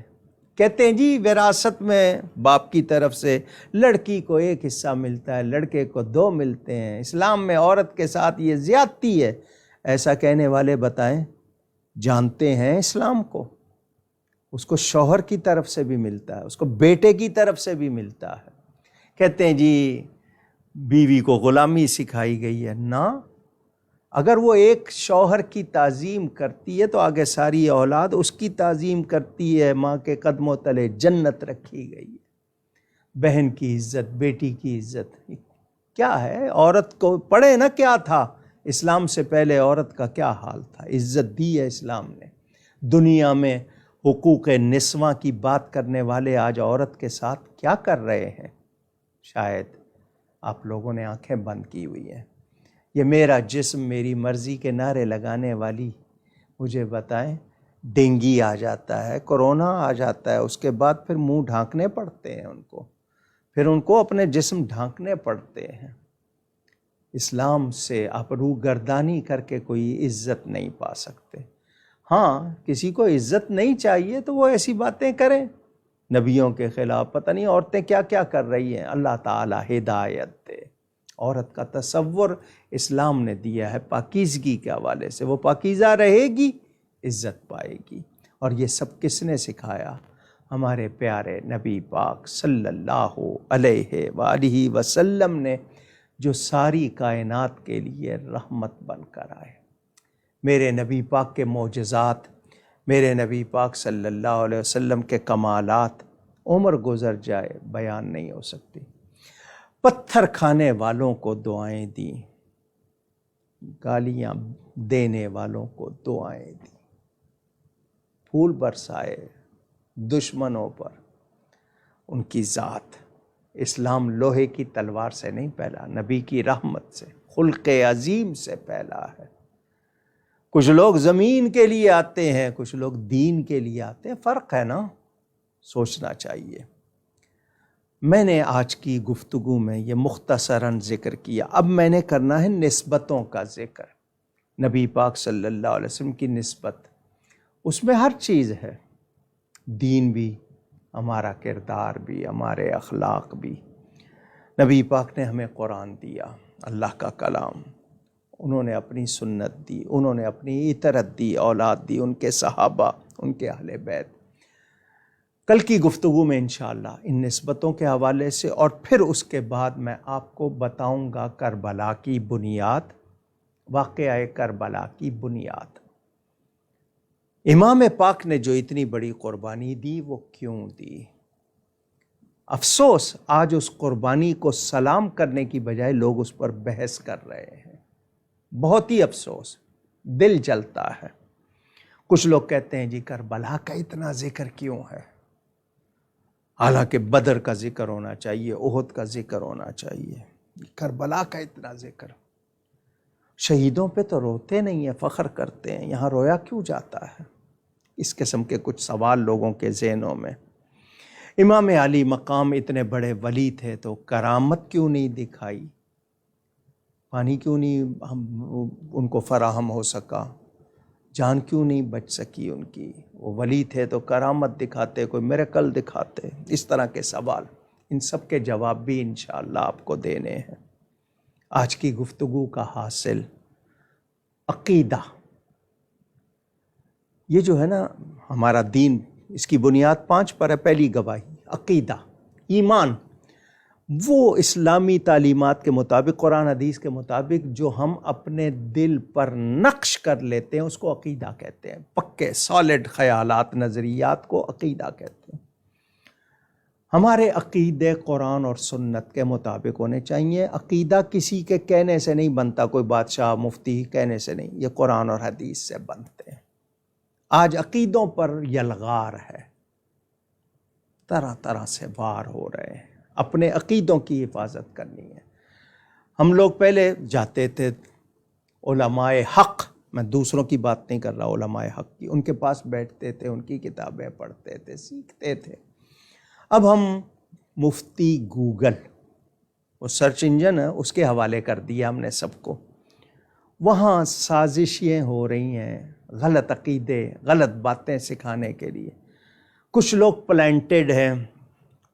کہتے ہیں جی وراثت میں باپ کی طرف سے لڑکی کو 1 حصہ ملتا ہے، لڑکے کو 2 ملتے ہیں، اسلام میں عورت کے ساتھ یہ زیادتی ہے۔ ایسا کہنے والے بتائیں جانتے ہیں اسلام کو؟ اس کو شوہر کی طرف سے بھی ملتا ہے، اس کو بیٹے کی طرف سے بھی ملتا ہے۔ کہتے ہیں جی بیوی کو غلامی سکھائی گئی ہے۔ نہ، اگر وہ ایک شوہر کی تعظیم کرتی ہے تو آگے ساری اولاد اس کی تعظیم کرتی ہے۔ ماں کے قدموں تلے جنت رکھی گئی ہے۔ بہن کی عزت، بیٹی کی عزت کیا ہے؟ عورت کو پڑھے نا کیا تھا اسلام سے پہلے، عورت کا کیا حال تھا؟ عزت دی ہے اسلام نے۔ دنیا میں حقوق نسواں کی بات کرنے والے آج عورت کے ساتھ کیا کر رہے ہیں؟ شاید آپ لوگوں نے آنکھیں بند کی ہوئی ہیں۔ یہ میرا جسم میری مرضی کے نعرے لگانے والی، مجھے بتائیں، ڈینگی آ جاتا ہے، کورونا آ جاتا ہے، اس کے بعد پھر منہ ڈھانکنے پڑتے ہیں ان کو، پھر ان کو اپنے جسم ڈھانکنے پڑتے ہیں۔ اسلام سے آپ روگردانی کر کے کوئی عزت نہیں پا سکتے۔ ہاں، کسی کو عزت نہیں چاہیے تو وہ ایسی باتیں کریں نبیوں کے خلاف۔ پتہ نہیں عورتیں کیا کیا کر رہی ہیں، اللہ تعالیٰ ہدایت دے۔ عورت کا تصور اسلام نے دیا ہے پاکیزگی کے حوالے سے، وہ پاکیزہ رہے گی، عزت پائے گی۔ اور یہ سب کس نے سکھایا؟ ہمارے پیارے نبی پاک صلی اللہ علیہ وآلہ وسلم نے، جو ساری کائنات کے لیے رحمت بن کر آئے۔ میرے نبی پاک کے معجزات، میرے نبی پاک صلی اللہ علیہ وسلم کے کمالات، عمر گزر جائے بیان نہیں ہو سکتی۔ پتھر کھانے والوں کو دعائیں دیں، گالیاں دینے والوں کو دعائیں دیں، پھول برسائے دشمنوں پر۔ ان کی ذات، اسلام لوہے کی تلوار سے نہیں پھیلا، نبی کی رحمت سے، خلق عظیم سے پھیلا ہے۔ کچھ لوگ زمین کے لیے آتے ہیں، کچھ لوگ دین کے لیے آتے ہیں، فرق ہے نا، سوچنا چاہیے۔ میں نے آج کی گفتگو میں یہ مختصراً ذکر کیا، اب میں نے کرنا ہے نسبتوں کا ذکر، نبی پاک صلی اللہ علیہ وسلم کی نسبت۔ اس میں ہر چیز ہے، دین بھی، ہمارا کردار بھی، ہمارے اخلاق بھی۔ نبی پاک نے ہمیں قرآن دیا، اللہ کا کلام، انہوں نے اپنی سنت دی، انہوں نے اپنی اطاعت دی، اولاد دی، ان کے صحابہ، ان کے اہل بیت۔ کل کی گفتگو میں انشاءاللہ ان نسبتوں کے حوالے سے، اور پھر اس کے بعد میں آپ کو بتاؤں گا کربلا کی بنیاد، واقعہ کربلا کی بنیاد۔ امام پاک نے جو اتنی بڑی قربانی دی وہ کیوں دی؟ افسوس آج اس قربانی کو سلام کرنے کی بجائے لوگ اس پر بحث کر رہے ہیں، بہت ہی افسوس، دل جلتا ہے۔ کچھ لوگ کہتے ہیں جی کربلا کا اتنا ذکر کیوں ہے، حالانکہ بدر کا ذکر ہونا چاہیے، احد کا ذکر ہونا چاہیے، کربلا کا اتنا ذکر۔ شہیدوں پہ تو روتے نہیں ہیں، فخر کرتے ہیں، یہاں رویا کیوں جاتا ہے؟ اس قسم کے کچھ سوال لوگوں کے ذہنوں میں۔ امام علی مقام اتنے بڑے ولی تھے تو کرامت کیوں نہیں دکھائی؟ پانی کیوں نہیں ان کو فراہم ہو سکا؟ جان کیوں نہیں بچ سکی ان کی؟ وہ ولی تھے تو کرامت دکھاتے، کوئی میریکل دکھاتے۔ اس طرح کے سوال، ان سب کے جواب بھی انشاءاللہ آپ کو دینے ہیں۔ آج کی گفتگو کا حاصل عقیدہ، یہ جو ہے نا ہمارا دین، اس کی بنیاد 5 پر ہے۔ پہلی گواہی عقیدہ، ایمان، وہ اسلامی تعلیمات کے مطابق، قرآن حدیث کے مطابق جو ہم اپنے دل پر نقش کر لیتے ہیں اس کو عقیدہ کہتے ہیں۔ پکے سالڈ خیالات، نظریات کو عقیدہ کہتے ہیں۔ ہمارے عقیدے قرآن اور سنت کے مطابق ہونے چاہیے۔ عقیدہ کسی کے کہنے سے نہیں بنتا، کوئی بادشاہ مفتی کہنے سے نہیں، یہ قرآن اور حدیث سے بنتے ہیں۔ آج عقیدوں پر یلغار ہے، طرح طرح سے وار ہو رہے ہیں۔ اپنے عقیدوں کی حفاظت کرنی ہے۔ ہم لوگ پہلے جاتے تھے علماء حق، میں دوسروں کی بات نہیں کر رہا، علماء حق کی، ان کے پاس بیٹھتے تھے، ان کی کتابیں پڑھتے تھے، سیکھتے تھے۔ اب ہم مفتی گوگل، وہ سرچ انجن ہے، اس کے حوالے کر دیا ہم نے سب کو۔ وہاں سازشیں ہو رہی ہیں، غلط عقیدے، غلط باتیں سکھانے کے لیے۔ کچھ لوگ پلانٹڈ ہیں،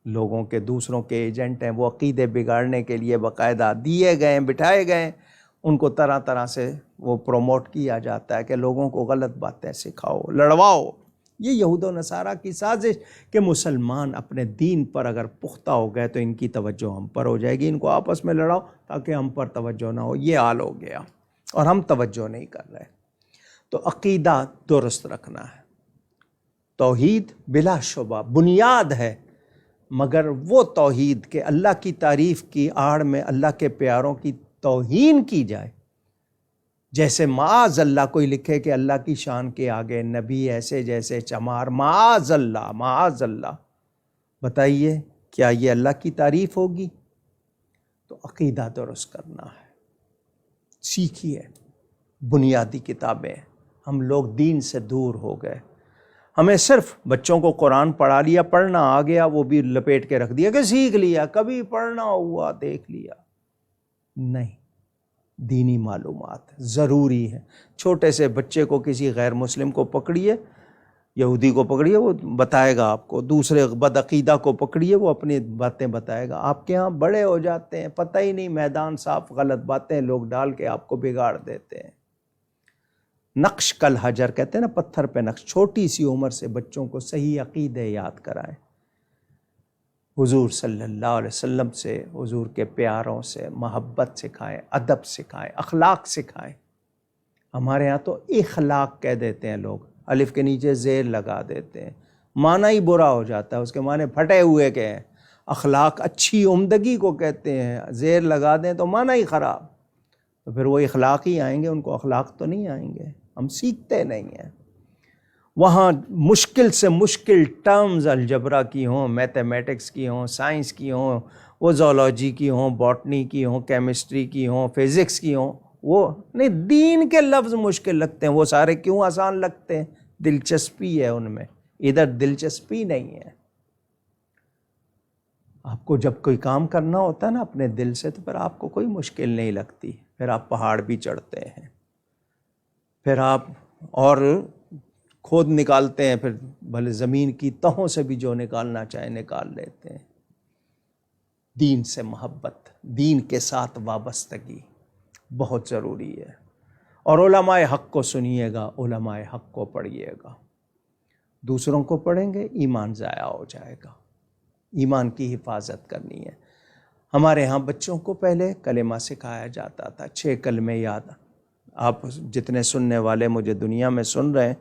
لوگوں کے، دوسروں کے ایجنٹ ہیں، وہ عقیدے بگاڑنے کے لیے باقاعدہ دیے گئے، بٹھائے گئے، ان کو طرح طرح سے وہ پروموٹ کیا جاتا ہے کہ لوگوں کو غلط باتیں سکھاؤ، لڑواؤ۔ یہ یہود و نصارہ کی سازش کہ مسلمان اپنے دین پر اگر پختہ ہو گئے تو ان کی توجہ ہم پر ہو جائے گی، ان کو آپس میں لڑاؤ تاکہ ہم پر توجہ نہ ہو۔ یہ حال ہو گیا اور ہم توجہ نہیں کر رہے۔ تو عقیدہ درست رکھنا ہے۔ توحید بلا شبہ بنیاد ہے، مگر وہ توحید کہ اللہ کی تعریف کی آڑ میں اللہ کے پیاروں کی توہین کی جائے، جیسے معاذ اللہ کوئی لکھے کہ اللہ کی شان کے آگے نبی ایسے جیسے چمار، معاذ اللہ، معاذ اللہ۔ بتائیے کیا یہ اللہ کی تعریف ہوگی؟ تو عقیدہ درست کرنا ہے۔ سیکھیے بنیادی کتابیں۔ ہم لوگ دین سے دور ہو گئے، ہمیں صرف بچوں کو قرآن پڑھا لیا، پڑھنا آ گیا، وہ بھی لپیٹ کے رکھ دیا کہ سیکھ لیا، کبھی پڑھنا ہوا دیکھ لیا۔ نہیں، دینی معلومات ضروری ہے۔ چھوٹے سے بچے کو، کسی غیر مسلم کو پکڑیے، یہودی کو پکڑیے، وہ بتائے گا آپ کو، دوسرے بدعقیدہ کو پکڑیے، وہ اپنی باتیں بتائے گا۔ آپ کے ہاں بڑے ہو جاتے ہیں، پتہ ہی نہیں، میدان صاف، غلط باتیں لوگ ڈال کے آپ کو بگاڑ دیتے ہیں۔ نقش کل حجر کہتے ہیں نا، پتھر پہ نقش۔ چھوٹی سی عمر سے بچوں کو صحیح عقیدے یاد کرائیں، حضور صلی اللہ علیہ وسلم سے، حضور کے پیاروں سے محبت سکھائیں، ادب سکھائیں، اخلاق سکھائیں۔ ہمارے ہاں تو اخلاق کہہ دیتے ہیں لوگ، الف کے نیچے زیر لگا دیتے ہیں، معنی ہی برا ہو جاتا ہے، اس کے معنی پھٹے ہوئے کے ہیں۔ اخلاق اچھی عمدگی کو کہتے ہیں، زیر لگا دیں تو معنی ہی خراب، تو پھر وہ اخلاق ہی آئیں گے، ان کو اخلاق تو نہیں آئیں گے۔ ہم سیکھتے نہیں ہیں۔ وہاں مشکل سے مشکل ٹرمز الجبرا کی ہوں، میتھمیٹکس کی ہوں، سائنس کی ہوں، وہ زولوجی کی ہوں، باٹنی کی ہوں، کیمسٹری کی ہوں، فزکس کی ہوں، وہ نہیں، دین کے لفظ مشکل لگتے ہیں، وہ سارے کیوں آسان لگتے ہیں؟ دلچسپی ہے ان میں، ادھر دلچسپی نہیں ہے۔ آپ کو جب کوئی کام کرنا ہوتا ہے نا اپنے دل سے، تو پھر آپ کو کوئی مشکل نہیں لگتی، پھر آپ پہاڑ بھی چڑھتے ہیں، پھر آپ اور کھود نکالتے ہیں، پھر بھلے زمین کی تہوں سے بھی جو نکالنا چاہے نکال لیتے ہیں۔ دین سے محبت، دین کے ساتھ وابستگی بہت ضروری ہے۔ اور علماء حق کو سنیے گا، علماء حق کو پڑھیے گا۔ دوسروں کو پڑھیں گے ایمان ضائع ہو جائے گا، ایمان کی حفاظت کرنی ہے۔ ہمارے ہاں بچوں کو پہلے کلمہ سکھایا جاتا تھا، 6 کلمے یاد۔ آپ جتنے سننے والے مجھے دنیا میں سن رہے ہیں،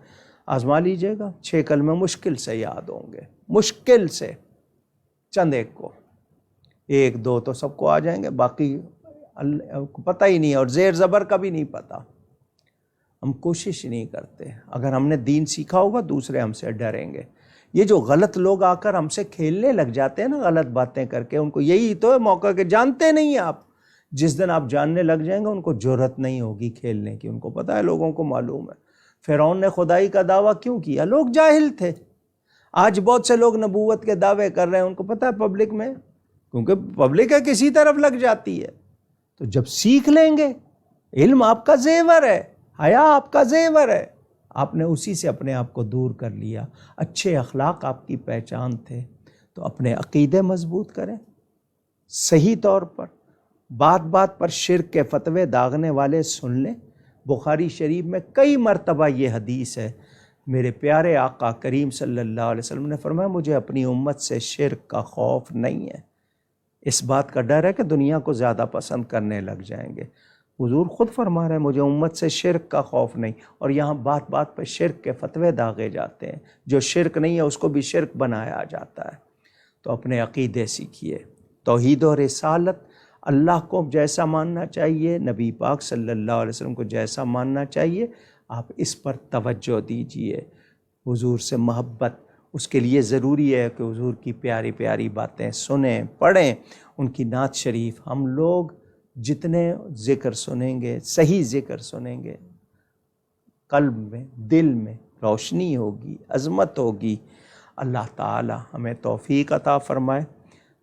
آزما لیجئے گا، 6 کلمے مشکل سے یاد ہوں گے، مشکل سے، چند ایک کو، 1 2 تو سب کو آ جائیں گے، باقی پتہ ہی نہیں، اور زیر زبر کا بھی نہیں پتہ۔ ہم کوشش نہیں کرتے۔ اگر ہم نے دین سیکھا ہوگا دوسرے ہم سے ڈریں گے۔ یہ جو غلط لوگ آ کر ہم سے کھیلنے لگ جاتے ہیں نا، غلط باتیں کر کے، ان کو یہی تو ہے موقع کہ جانتے نہیں آپ۔ جس دن آپ جاننے لگ جائیں گے ان کو جرأت نہیں ہوگی کھیلنے کی، ان کو پتہ ہے، لوگوں کو معلوم ہے۔ فرعون نے خدائی کا دعویٰ کیوں کیا؟ لوگ جاہل تھے۔ آج بہت سے لوگ نبوت کے دعوے کر رہے ہیں، ان کو پتہ ہے پبلک میں، کیونکہ پبلک ہے کسی طرف لگ جاتی ہے، تو جب سیکھ لیں گے، علم آپ کا زیور ہے، حیا آپ کا زیور ہے، آپ نے اسی سے اپنے آپ کو دور کر لیا، اچھے اخلاق آپ کی پہچان تھے، تو اپنے عقیدے مضبوط کریں صحیح طور پر۔ بات بات پر شرک کے فتوے داغنے والے سن لیں۔ بخاری شریف میں کئی مرتبہ یہ حدیث ہے، میرے پیارے آقا کریم صلی اللہ علیہ وسلم نے فرمایا مجھے اپنی امت سے شرک کا خوف نہیں ہے، اس بات کا ڈر ہے کہ دنیا کو زیادہ پسند کرنے لگ جائیں گے۔ حضور خود فرما رہے ہیں مجھے امت سے شرک کا خوف نہیں، اور یہاں بات بات پر شرک کے فتوے داغے جاتے ہیں، جو شرک نہیں ہے اس کو بھی شرک بنایا جاتا ہے۔ تو اپنے عقیدے سیکھیے، توحید و رسالت، اللہ کو جیسا ماننا چاہیے، نبی پاک صلی اللہ علیہ وسلم کو جیسا ماننا چاہیے، آپ اس پر توجہ دیجئے۔ حضور سے محبت، اس کے لیے ضروری ہے کہ حضور کی پیاری پیاری باتیں سنیں، پڑھیں، ان کی نعت شریف۔ ہم لوگ جتنے ذکر سنیں گے، صحیح ذکر سنیں گے، قلب میں، دل میں روشنی ہوگی، عظمت ہوگی۔ اللہ تعالی ہمیں توفیق عطا فرمائے۔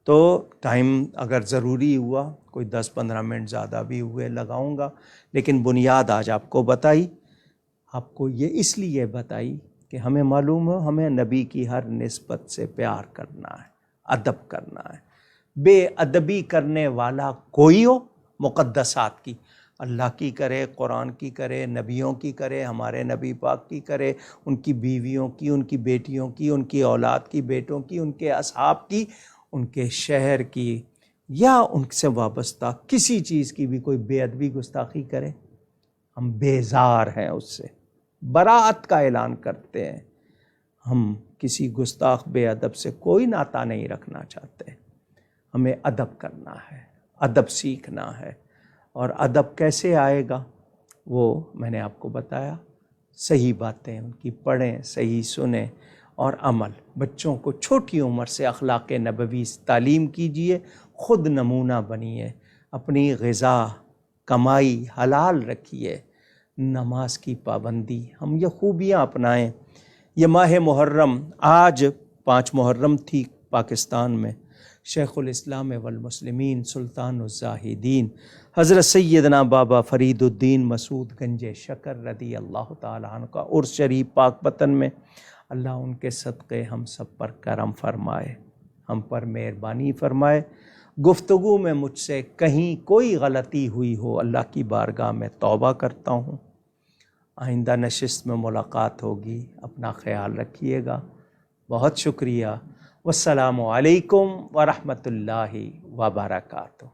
تو ٹائم اگر ضروری ہوا کوئی 10-15 منٹ زیادہ بھی ہوئے لگاؤں گا، لیکن بنیاد آج آپ کو بتائی۔ آپ کو یہ اس لیے بتائی کہ ہمیں معلوم ہو ہمیں نبی کی ہر نسبت سے پیار کرنا ہے، ادب کرنا ہے۔ بے ادبی کرنے والا کوئی ہو، مقدسات کی، اللہ کی کرے، قرآن کی کرے، نبیوں کی کرے، ہمارے نبی پاک کی کرے، ان کی بیویوں کی، ان کی بیٹیوں کی، ان کی اولاد کی، بیٹوں کی، ان کے اصحاب کی، ان کے شہر کی، یا ان سے وابستہ کسی چیز کی بھی کوئی بے ادبی گستاخی کرے، ہم بیزار ہیں اس سے، براءت کا اعلان کرتے ہیں۔ ہم کسی گستاخ بے ادب سے کوئی ناطہ نہیں رکھنا چاہتے۔ ہمیں ادب کرنا ہے، ادب سیکھنا ہے۔ اور ادب کیسے آئے گا وہ میں نے آپ کو بتایا، صحیح باتیں ان کی پڑھیں، صحیح سنیں، اور عمل۔ بچوں کو چھوٹی عمر سے اخلاق نبوی تعلیم کیجیے، خود نمونہ بنیے، اپنی غذا کمائی حلال رکھیے، نماز کی پابندی، ہم یہ خوبیاں اپنائیں۔ یہ ماہ محرم، آج 5 محرم تھی پاکستان میں، شیخ الاسلام والمسلمین سلطان الزاہدین حضرت سیدنا بابا فرید الدین مسعود گنج شکر رضی اللہ تعالیٰ عنہ کا عرس شریف پاک وطن میں۔ اللہ ان کے صدقے ہم سب پر کرم فرمائے، ہم پر مہربانی فرمائے۔ گفتگو میں مجھ سے کہیں کوئی غلطی ہوئی ہو، اللہ کی بارگاہ میں توبہ کرتا ہوں۔ آئندہ نشست میں ملاقات ہوگی، اپنا خیال رکھیے گا۔ بہت شکریہ۔ والسلام علیکم ورحمۃ اللہ وبرکاتہ۔